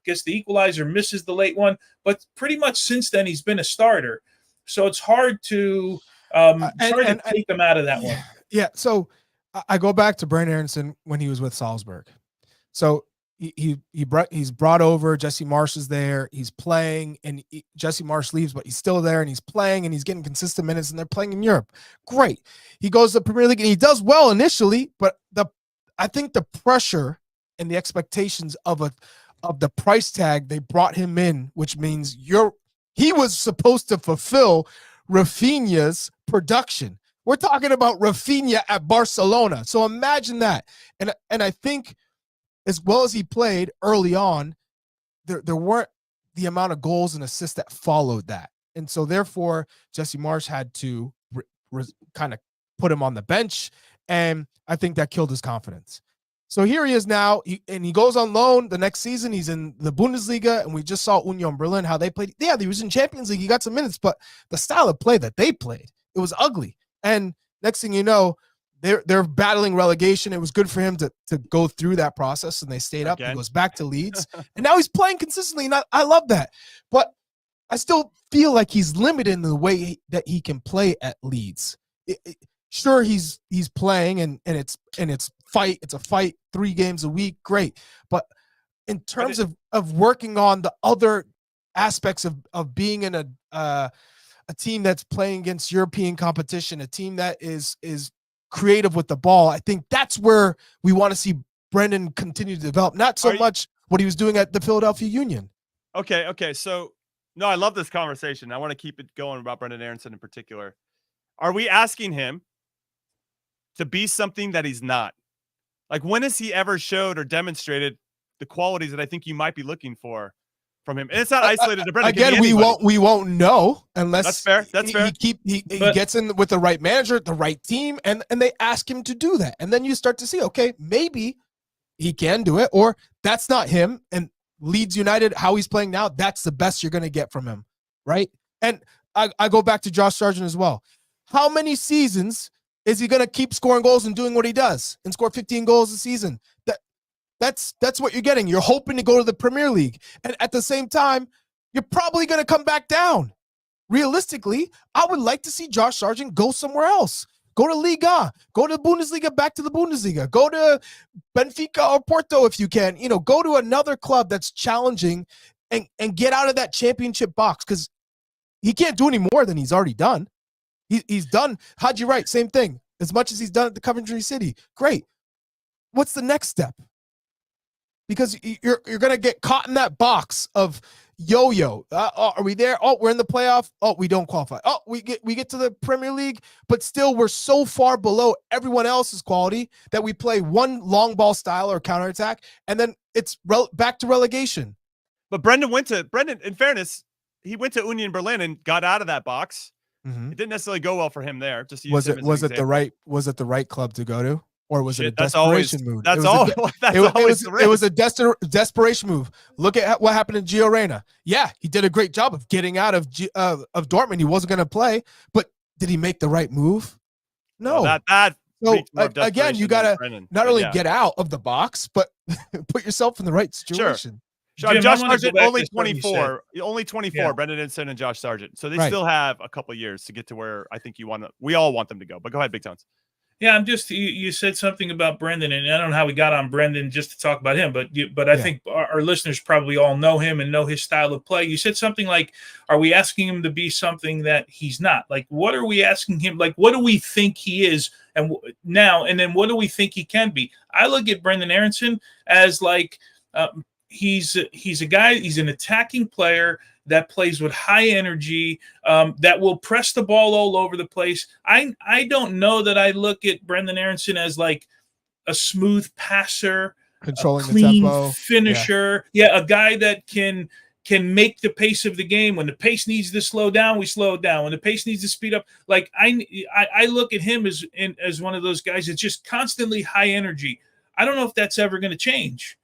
gets the equalizer, misses the late one. But pretty much since then, he's been a starter. So it's hard to take him out of that one. Yeah. So I go back to Brand Aronson when he was with Salzburg. So he's brought over. Jesse Marsch is there. He's playing, and Jesse Marsch leaves, but he's still there, and he's playing, and he's getting consistent minutes, and they're playing in Europe. Great. He goes to the Premier League, and he does well initially, but I think the pressure and the expectations of the price tag they brought him in, which means he was supposed to fulfill Rafinha's production. We're talking about Rafinha at Barcelona. So imagine that. And I think, as well as he played early on, there weren't the amount of goals and assists that followed that. And so therefore, Jesse Marsch had to kind of put him on the bench, and I think that killed his confidence. So here he is now, and he goes on loan the next season. He's in the Bundesliga, and we just saw Union Berlin, how they played. Yeah, he was in Champions League. He got some minutes, but the style of play that they played, it was ugly. And next thing you know, they're battling relegation. It was good for him to go through that process, and they stayed up. He goes back to Leeds, and now he's playing consistently, and I love that. But I still feel like he's limited in the way that he can play at Leeds. Sure, he's playing, and it's a fight 3 games a week, great. But in terms of working on the other aspects of being in a team that's playing against European competition, a team that is creative with the ball, I think that's where we want to see Brendan continue to develop, not so much what he was doing at the Philadelphia Union. Okay. So, no, I love this conversation. I want to keep it going about Brendan Aronson in particular. Are we asking him to be something that he's not? Like, when has he ever showed or demonstrated the qualities that I think you might be looking for from him? And it's not isolated to Brendan. Again, we won't know unless that's fair. That's fair. He gets in with the right manager, the right team, and they ask him to do that. And then you start to see, okay, maybe he can do it, or that's not him. And Leeds United, how he's playing now, that's the best you're going to get from him, right? And I go back to Josh Sargent as well. How many seasons is he going to keep scoring goals and doing what he does and score 15 goals a season? That's what you're getting. You're hoping to go to the Premier League. And at the same time, you're probably going to come back down. Realistically, I would like to see Josh Sargent go somewhere else. Go to Liga. Go to the Bundesliga, back to the Bundesliga. Go to Benfica or Porto if you can. Go to another club that's challenging and get out of that championship box, because he can't do any more than he's already done. He's done. Haji Wright, same thing. As much as he's done at the Coventry City. Great. What's the next step? Because you're going to get caught in that box of yo-yo. Are we there? Oh, we're in the playoff. Oh, we don't qualify. Oh, we get to the Premier League, but still we're so far below everyone else's quality that we play one long ball style or counterattack, and then it's back to relegation. But Brendan, in fairness, he went to Union Berlin and got out of that box. Mhm. It didn't necessarily go well for him there. Just to use Was him it as was an it the example. right club to go to, or was it a Shit, that's always desperation move? that's It was a all. de- That's it, always the it was risk. a desperation move. Look at what happened in Gio Reyna. Yeah, he did a great job of getting out of Dortmund. He wasn't going to play, but did he make the right move? No. Well, that So reeked more of again, you desperation got than to Brendan, not but only yeah. get out of the box, but put yourself in the right situation. Sure, Jim, I Josh wanna go Sargent back only to something you said. 24. Only 24. Yeah. Brendan Ensign and Josh Sargent. So they Right. still have a couple years to get to where I think we all want them to go. But go ahead, Big Tones. Yeah, I'm just you said something about Brendan, and I don't know how we got on Brendan just to talk about him, but I think our listeners probably all know him and know his style of play. You said something like, "Are we asking him to be something that he's not? Like, what are we asking him? Like, what do we think he is, and then what do we think he can be?" I look at Brendan Aronson as like he's a guy. He's an attacking player that plays with high energy, that will press the ball all over the place. I don't know that I look at Brendan Aronson as like a smooth passer, Controlling a clean the tempo. finisher. Yeah, a guy that can make the pace of the game. When the pace needs to slow down, we slow it down. When the pace needs to speed up, like I look at him as one of those guys that's just constantly high energy. I don't know if that's ever going to change.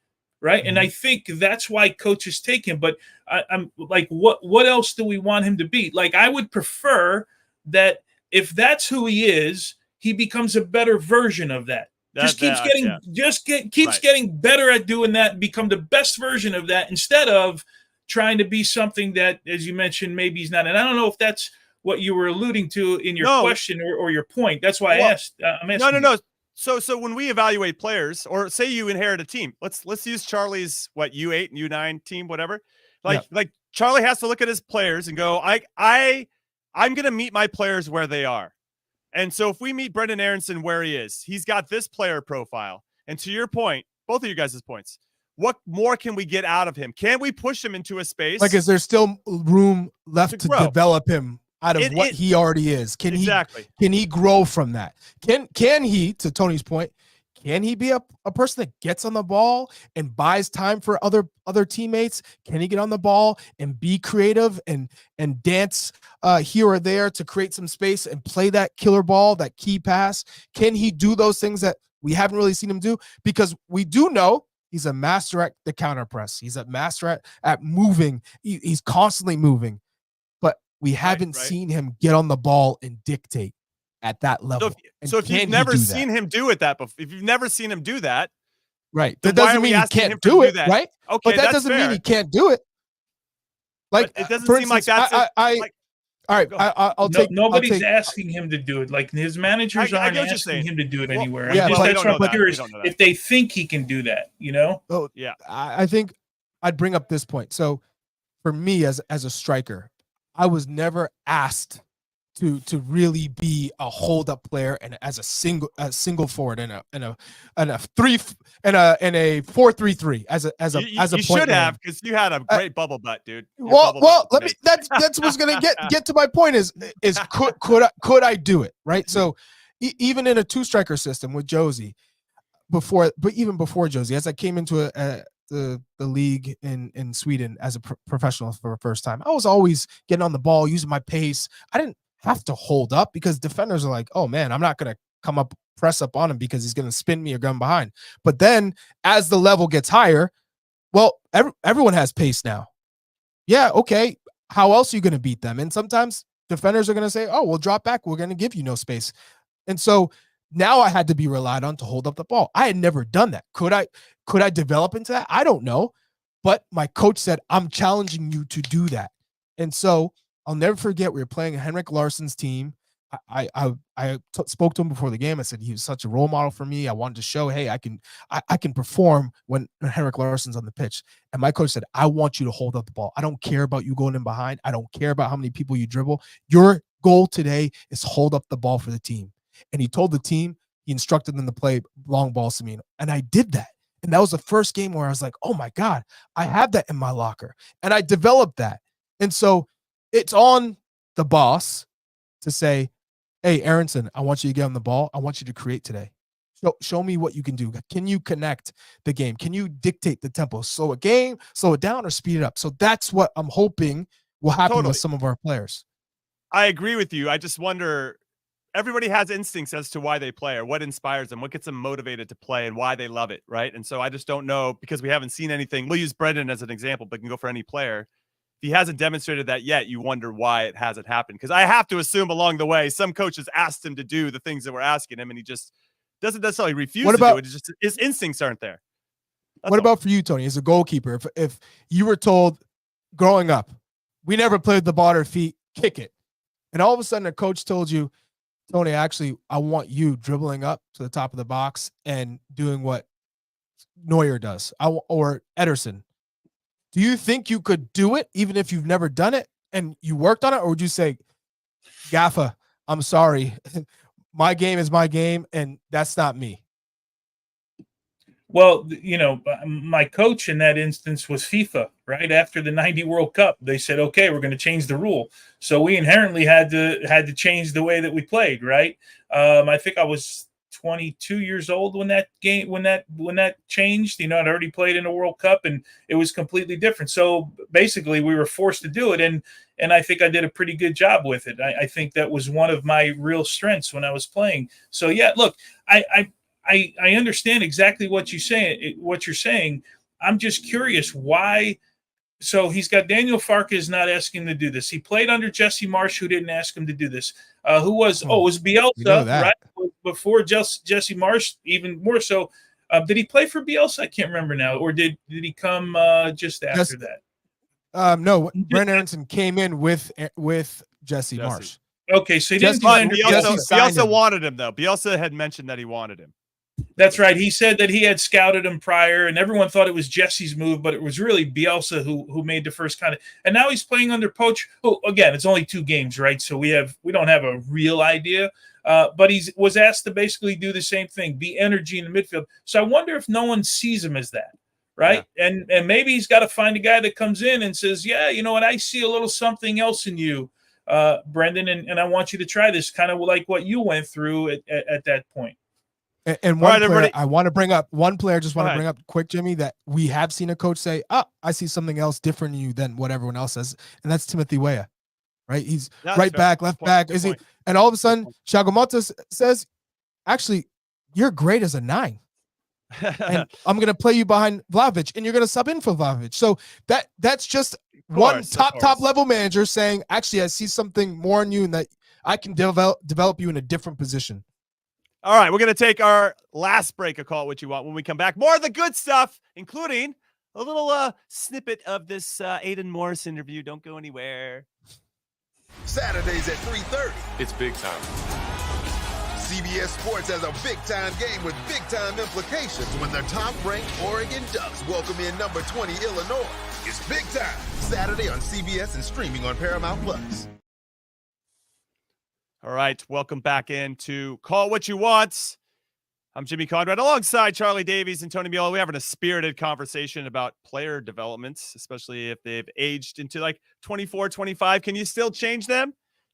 Right. Mm-hmm. And I think that's why coaches take him. But I'm like, what else do we want him to be? Like, I would prefer that if that's who he is, he becomes a better version of that. Keeps getting better at doing that and become the best version of that instead of trying to be something that, as you mentioned, maybe he's not. And I don't know if that's what you were alluding to in your question or your point. That's why I asked. I'm asking. No. So when we evaluate players, or say you inherit a team, let's use Charlie's U8 and U9 team, whatever. Like Charlie has to look at his players and go, I'm gonna meet my players where they are. And so if we meet Brendan Aronson where he is, he's got this player profile. And to your point, both of you guys' points, what more can we get out of him? Can we push him into a space? Like, is there still room left to develop him out of what he already is? Can he grow from that? Can he, to Tony's point, can he be a person that gets on the ball and buys time for other teammates? Can he get on the ball and be creative and dance here or there to create some space and play that killer ball, that key pass? Can he do those things that we haven't really seen him do? Because we do know he's a master at the counter press. He's a master at moving. He's constantly moving. We haven't seen him get on the ball and dictate at that level. So if you've never seen him do it before, if you've never seen him do that, right? That doesn't mean he can't do it, right? Okay, but that doesn't mean he can't do it. Like, but it doesn't seem like that's all right. I'll take. Nobody's asking him to do it. Like, his managers aren't asking him to do it anywhere. That's why I'm curious if they think he can do that. You know? Oh yeah. I think I'd bring up this point. So for me as a striker, I was never asked to really be a hold up player and as a single forward and a 4-3-3 as a you should have, because you had a great bubble butt, dude. That's what's gonna get to my point is could I do it, right? So even in a two striker system with Josie even before Josie, as I came into the league in Sweden as a professional for the first time, I was always getting on the ball, using my pace. I didn't have to hold up because defenders are like, oh man, I'm not going to press up on him because he's going to spin me or gun behind. But then as the level gets higher, well, everyone has pace now. Yeah. Okay. How else are you going to beat them? And sometimes defenders are going to say, oh, we'll drop back. We're going to give you no space. And so now I had to be relied on to hold up the ball. I had never done that. Could I develop into that? I don't know. But my coach said, I'm challenging you to do that. And so I'll never forget, we were playing Henrik Larsson's team. I spoke to him before the game. I said, he was such a role model for me. I wanted to show, hey, I can perform when Henrik Larsson's on the pitch. And my coach said, I want you to hold up the ball. I don't care about you going in behind. I don't care about how many people you dribble. Your goal today is hold up the ball for the team. And he told the team, he instructed them to play long balls to me. And I did that. And that was the first game where I was like, oh my God, I have that in my locker. And I developed that. And so it's on the boss to say, hey, Aronson, I want you to get on the ball. I want you to create today. Show me what you can do. Can you connect the game? Can you dictate the tempo? Slow it down or speed it up? So that's what I'm hoping will happen Totally. with some of our players. I agree with you. I just wonder, everybody has instincts as to why they play or what inspires them, what gets them motivated to play and why they love it, right? And so I just don't know, because we haven't seen anything. We'll use Brendan as an example, but can go for any player. If he hasn't demonstrated that yet, you wonder why it hasn't happened. Because I have to assume along the way, some coaches asked him to do the things that we're asking him, and he just doesn't necessarily refuse to do it. It's just his instincts aren't there. What about for you, Tony, as a goalkeeper? If you were told growing up, we never played the ball at our feet, kick it. And all of a sudden a coach told you, Tony, actually, I want you dribbling up to the top of the box and doing what Neuer does, or Ederson. Do you think you could do it even if you've never done it and you worked on it? Or would you say, Gaffa, I'm sorry, my game is my game and that's not me? Well, my coach in that instance was FIFA, right? After the 90 World Cup, they said, okay, we're going to change the rule. So we inherently had to change the way that we played, right? I think I was 22 years old when that changed. I'd already played in a World Cup and it was completely different. So basically we were forced to do it. And I think I did a pretty good job with it. I think that was one of my real strengths when I was playing. So yeah, look, I understand exactly what you're saying. I'm just curious why. So he's got Daniel Farkas not asking him to do this. He played under Jesse Marsch, who didn't ask him to do this. It was Bielsa, right? Before Jesse Marsch, even more so. Did he play for Bielsa? I can't remember now. Or did he come just after that? No, Brent Aronson came in with Jesse Marsch. Okay, so he didn't do that. Bielsa wanted him, though. Bielsa had mentioned that he wanted him. That's right. He said that he had scouted him prior, and everyone thought it was Jesse's move, but it was really Bielsa who made the first kind of. And now he's playing under Poch. Who, again, it's only 2 games, right? So we don't have a real idea. But he was asked to basically do the same thing, be energy in the midfield. So I wonder if no one sees him as that, right? Yeah. And maybe he's got to find a guy that comes in and says, yeah, you know what, I see a little something else in you, Brendan, and I want you to try this, kind of like what you went through at that point. And one player I want to bring up, just want to bring up quick, Jimmy, that we have seen a coach say, I see something else different in you than what everyone else says. And that's Timothy Weah, right? He's right back, left back. And all of a sudden, Thiago Motta says, actually, you're great as a 9. And I'm going to play you behind Vlahovic, and you're going to sub in for Vlahovic. So that's just one top level manager saying, actually, I see something more in you and that I can develop you in a different position. All right, we're going to take our last break of Call It What You Want. When we come back, more of the good stuff, including a little snippet of this Aidan Morris interview. Don't go anywhere. Saturdays at 3:30. It's big time. CBS Sports has a big-time game with big-time implications when the top-ranked Oregon Ducks welcome in number 20 Illinois. It's big time. Saturday on CBS and streaming on Paramount+. All right, welcome back into Call It What You Want. I'm Jimmy Conrad alongside Charlie Davies and Tony Meola. We're having a spirited conversation about player developments, especially if they've aged into like 24, 25. Can you still change them?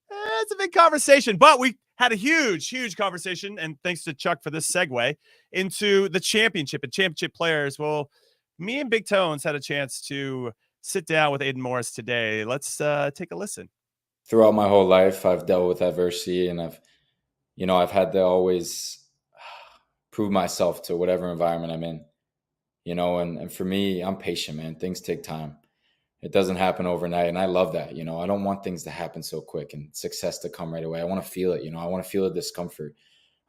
It's a big conversation, but we had a huge conversation, and thanks to Chuck for this segue into the championship and championship players. Well, me and Big Tones had a chance to sit down with Aidan Morris today. Let's take a listen. Throughout my whole life, I've dealt with adversity, and I've had to always prove myself to whatever environment I'm in, and for me, I'm patient, man. Things take time. It doesn't happen overnight. And I love that. I don't want things to happen so quick and success to come right away. I want to feel it. I want to feel the discomfort.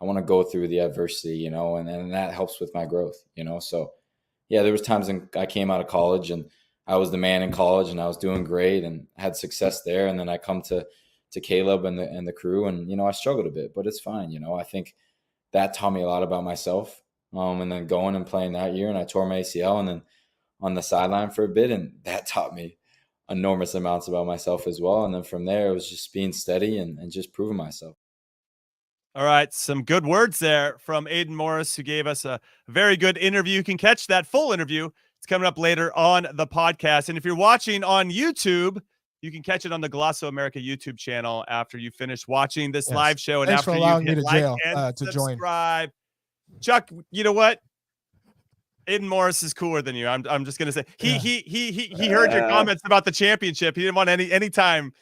I want to go through the adversity, and that helps with my growth, So yeah, there was times when I came out of college and I was the man in college and I was doing great and had success there. And then I come to Caleb and the crew and, I struggled a bit, but it's fine. I think that taught me a lot about myself. And then going and playing that year, and I tore my ACL and then on the sideline for a bit. And that taught me enormous amounts about myself as well. And then from there, it was just being steady and just proving myself. All right. Some good words there from Aidan Morris, who gave us a very good interview. You can catch that full interview. It's coming up later on the podcast. And if you're watching on YouTube, you can catch it on the Golasso America YouTube channel after you finish watching this live show. And Thanks after for allowing you me hit to like jail, and to subscribe. Chuck, you know what? Aidan Morris is cooler than you. I'm just gonna say he heard your comments about the championship. He didn't want any time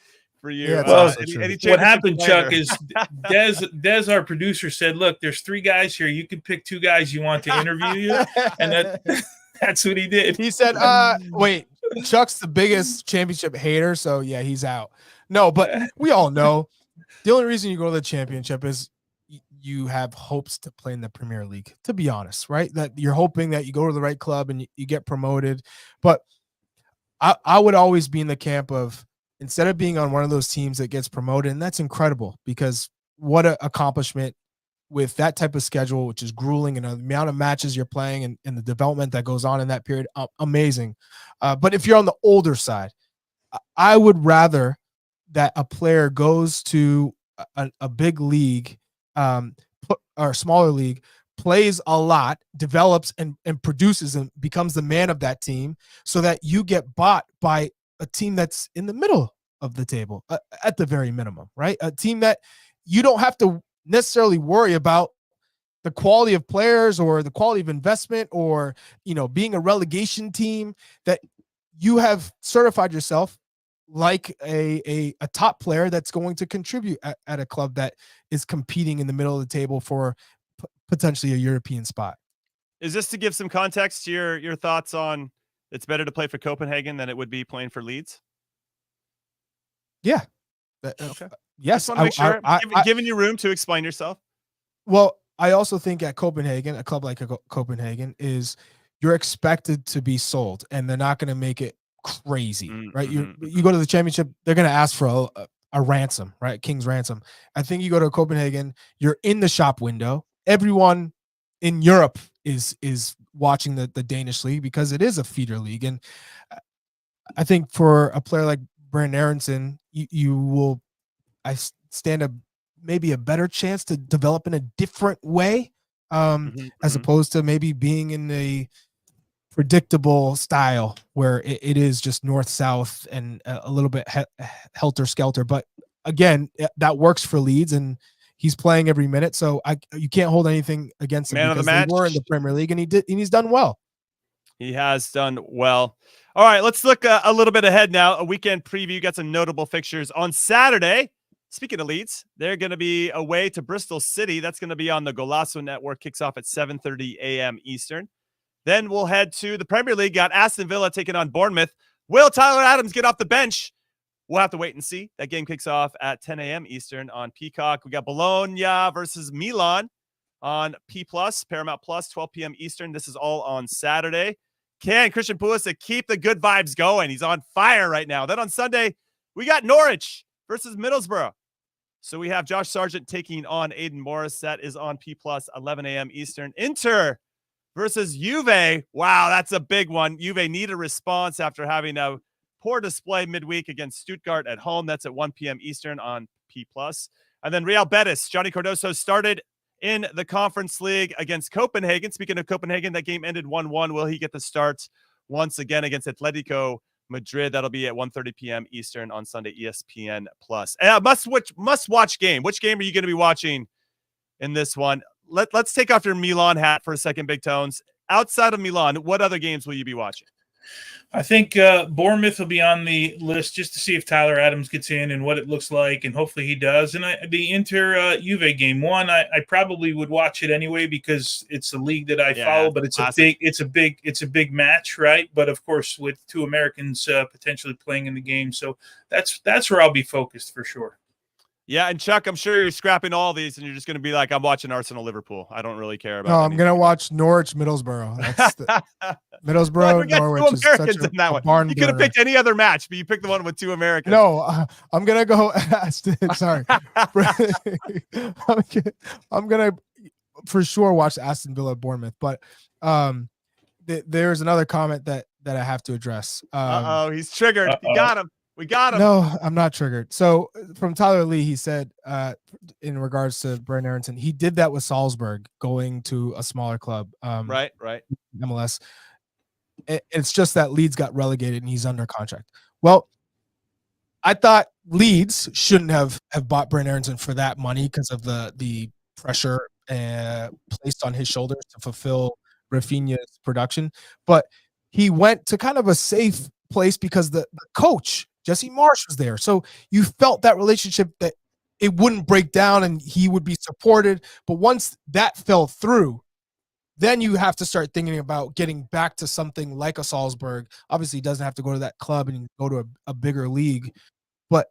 for you. Yeah, it's Well, also true. Any what championship happened, slander. Chuck, is Des, our producer, said, "Look, there's 3 guys here. You can pick 2 guys you want to interview you," and that's what he did. He said, wait, Chuck's the biggest championship hater, so yeah, he's out. No, but we all know the only reason you go to the championship is you have hopes to play in the Premier League, to be honest, right? That you're hoping that you go to the right club and you get promoted. But I would always be in the camp of, instead of being on one of those teams that gets promoted, and that's incredible, because what an accomplishment with that type of schedule, which is grueling, and the amount of matches you're playing and the development that goes on in that period, amazing. But if you're on the older side, I would rather that a player goes to a big league, or smaller league, plays a lot, develops and produces and becomes the man of that team, so that you get bought by a team that's in the middle of the table at the very minimum, right? A team that you don't have to necessarily worry about the quality of players or the quality of investment, or, being a relegation team, that you have certified yourself like a top player that's going to contribute at a club that is competing in the middle of the table for potentially a European spot. Is this to give some context to your thoughts on it's better to play for Copenhagen than it would be playing for Leeds? Yeah. Okay. Yes. Just want to make sure, giving you room to explain yourself. Well, I also think at Copenhagen, a club like Copenhagen, is you're expected to be sold, and they're not going to make it crazy, right? You go to the championship, they're going to ask for a ransom, right? King's ransom. I think you go to Copenhagen, you're in the shop window. Everyone in Europe is watching the Danish league, because it is a feeder league. And I think for a player like Brandon Aronson, you will, I stand maybe a better chance to develop in a different way, as opposed to maybe being in a predictable style where it is just north-south and a little bit helter-skelter. But again, that works for Leeds, and he's playing every minute, so you can't hold anything against him. Man of the match. They were in the Premier League, and he's done well. He has done well. All right, let's look a little bit ahead now. A weekend preview. Got some notable fixtures on Saturday. Speaking of Leeds, they're going to be away to Bristol City. That's going to be on the Golazo Network. Kicks off at 7:30 a.m. Eastern. Then we'll head to the Premier League. Got Aston Villa taking on Bournemouth. Will Tyler Adams get off the bench? We'll have to wait and see. That game kicks off at 10 a.m. Eastern on Peacock. We got Bologna versus Milan on P+, Paramount Plus, 12 p.m. Eastern. This is all on Saturday. Can Christian Pulisic keep the good vibes going? He's on fire right now. Then on Sunday, we got Norwich versus Middlesbrough. So we have Josh Sargent taking on Aidan Morris. That is on P+, 11 a.m. Eastern. Inter versus Juve. Wow, that's a big one. Juve need a response after having a poor display midweek against Stuttgart at home. That's at 1 p.m. Eastern on P+. And then Real Betis. Johnny Cardoso started in the Conference League against Copenhagen. Speaking of Copenhagen, that game ended 1-1. Will he get the start once again against Atletico Madrid? That'll be at 1:30 p.m. Eastern on Sunday, ESPN+. Must-watch game. Which game are you going to be watching in this one? Let's take off your Milan hat for a second, Big Tones. Outside of Milan, what other games will you be watching? I think Bournemouth will be on the list just to see if Tyler Adams gets in and what it looks like, and hopefully he does. And the Inter Juve game, I probably would watch it anyway because it's a league that I follow, but it's a big match, right? But of course, with 2 Americans potentially playing in the game, so that's where I'll be focused for sure. Yeah, and Chuck, I'm sure you're scrapping all these, and you're just going to be like, I'm watching Arsenal-Liverpool. I don't really care about. No, I'm going to watch Norwich-Middlesbrough. That's Middlesbrough, Norwich is such in that one. barn You could have picked any other match, but you picked the one with 2 Americans. No, I'm going to go. Sorry, I'm going to for sure watch Aston Villa Bournemouth, but there's another comment that I have to address. He's triggered. You got him. We got him. No, I'm not triggered. So from Tyler Lee, he said in regards to Brandon Aronson, he did that with Salzburg going to a smaller club. Right. MLS. It's just that Leeds got relegated and he's under contract. Well, I thought Leeds shouldn't have bought Brandon Aronson for that money because of the pressure placed on his shoulders to fulfill Rafinha's production, but he went to kind of a safe place because the coach, Jesse Marsh, was there. So you felt that relationship that it wouldn't break down and he would be supported. But once that fell through, then you have to start thinking about getting back to something like a Salzburg. Obviously, he doesn't have to go to that club and go to a bigger league. But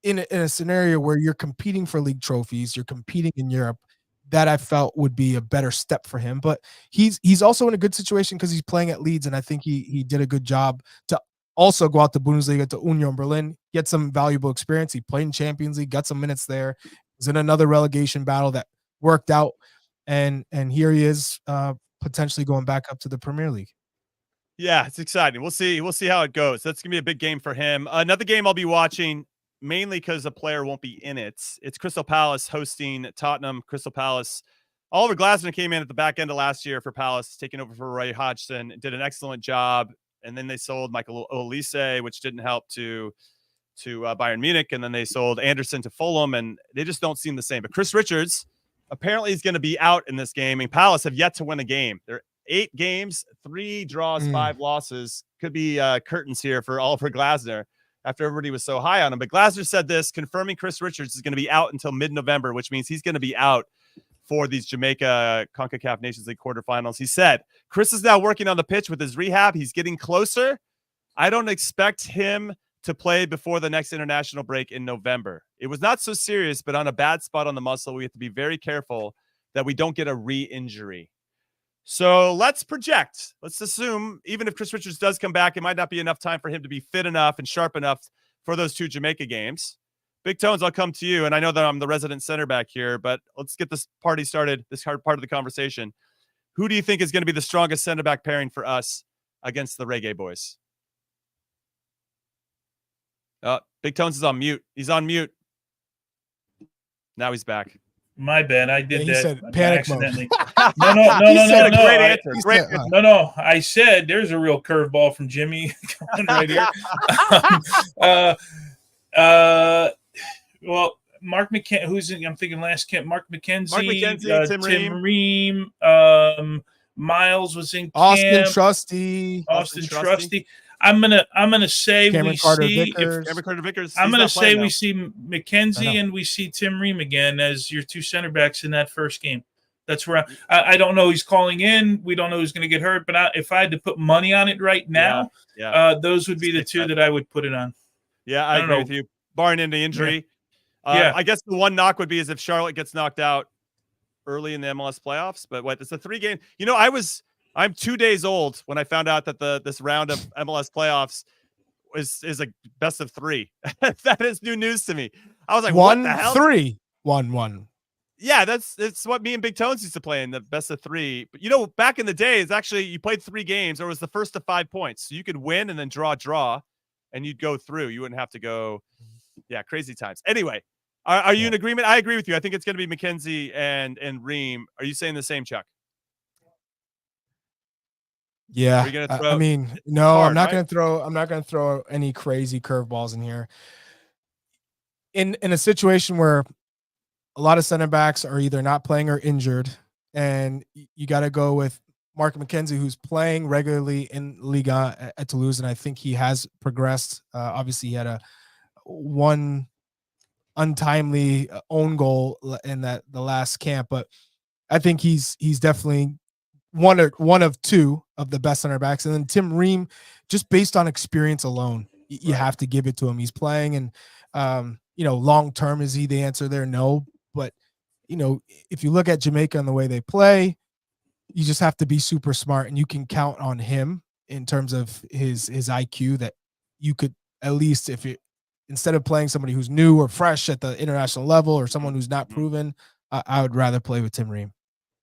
in a scenario where you're competing for league trophies, you're competing in Europe, that I felt would be a better step for him. But he's also in a good situation because he's playing at Leeds, and I think he did a good job to also go out to Bundesliga, to Union Berlin, get some valuable experience. He played in Champions League, got some minutes there. Was in another relegation battle that worked out, and here he is, potentially going back up to the Premier League. Yeah, it's exciting. We'll see how it goes. That's gonna be a big game for him. Another game I'll be watching, mainly because a player won't be in it. It's Crystal Palace hosting Tottenham. Crystal Palace. Oliver Glasner came in at the back end of last year for Palace, taking over for Roy Hodgson, did an excellent job. And then they sold Michael Olise, which didn't help to Bayern Munich. And then they sold Anderson to Fulham, and they just don't seem the same. But Chris Richards apparently is going to be out in this game. And Palace have yet to win a game. They're 8 games, 3 draws, 5 losses. Could be curtains here for Oliver Glasner after everybody was so high on him. But Glasner said this, confirming Chris Richards is going to be out until mid-November, which means he's going to be out for these Jamaica CONCACAF Nations League quarterfinals. He said, Chris is now working on the pitch with his rehab. He's getting closer. I don't expect him to play before the next international break in November. It was not so serious, but on a bad spot on the muscle, we have to be very careful that we don't get a re-injury. So let's project. Let's assume even if Chris Richards does come back, it might not be enough time for him to be fit enough and sharp enough for those 2 Jamaica games. Big Tones, I'll come to you. And I know that I'm the resident center back here, but let's get this party started, this hard part of the conversation. Who do you think is going to be the strongest center back pairing for us against the Reggae Boys? Big Tones is on mute. He's on mute. Now he's back. My bad. I did that. Said panic accidentally. mode. No. Great answer. Great. No. I said there's a real curveball from Jimmy coming right here. Well, Mark McKenzie, I'm thinking last camp. Mark McKenzie, Tim Ream, Miles was in Austin camp. Trusty. Austin Trusty. I'm gonna say Cameron we Carter see Vickers. Cameron Carter Vickers. I'm gonna say we see McKenzie and we see Tim Ream again as your 2 center backs in that first game. That's where I don't know who's calling in. We don't know who's going to get hurt. But if I had to put money on it right now, those would be the 2 that I would put it on. Yeah, I agree with you. Barring any injury. Yeah. I guess the one knock would be is if Charlotte gets knocked out early in the MLS playoffs. But it's a 3-game. You know, I'm 2 days old when I found out that this round of MLS playoffs is a best of 3. That is new news to me. I was like, what the hell? 1-3-1-1. Yeah, it's what me and Big Tones used to play in the best of 3. But, you know, back in the days, actually, you played 3 games, or it was the first to 5 points. So you could win and then draw, and you'd go through. You wouldn't have to go. Yeah, crazy times. Anyway, are you in agreement? I agree with you. I think it's going to be McKenzie and Ream. Are you saying the same, Chuck? Yeah, I mean, no, hard, I'm not going to throw any crazy curveballs in here. In a situation where a lot of center backs are either not playing or injured, and you got to go with Mark McKenzie, who's playing regularly in Liga at Toulouse, and I think he has progressed. Obviously, he had one untimely own goal in the last camp, but I think he's definitely one of 2 of the best center backs. And then Tim Ream, just based on experience alone, you have to give it to him. He's playing, and long term, is he the answer there? No, but if you look at Jamaica and the way they play, you just have to be super smart, and you can count on him in terms of his IQ, that you could, at least if you, instead of playing somebody who's new or fresh at the international level or someone who's not proven, I would rather play with Tim Ream.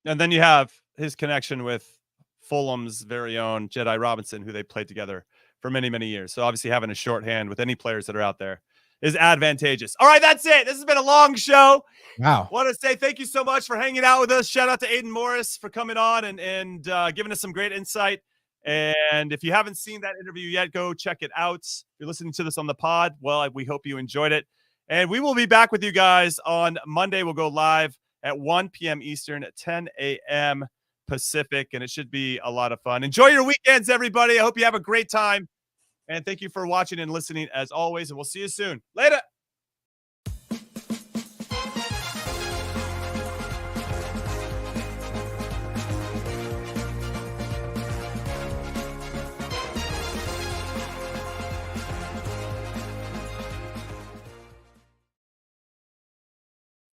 And then you have his connection with Fulham's very own Jedi Robinson, who they played together for many, many years. So obviously having a shorthand with any players that are out there is advantageous. All right, that's it. This has been a long show. Wow. Want to say thank you so much for hanging out with us. Shout out to Aidan Morris for coming on and giving us some great insight. And if you haven't seen that interview yet, go check it out. If you're listening to this on the pod, well, we hope you enjoyed it. And we will be back with you guys on Monday. We'll go live at 1 p.m. Eastern, at 10 a.m. Pacific, and it should be a lot of fun. Enjoy your weekends, everybody. I hope you have a great time. And thank you for watching and listening as always. And we'll see you soon. Later.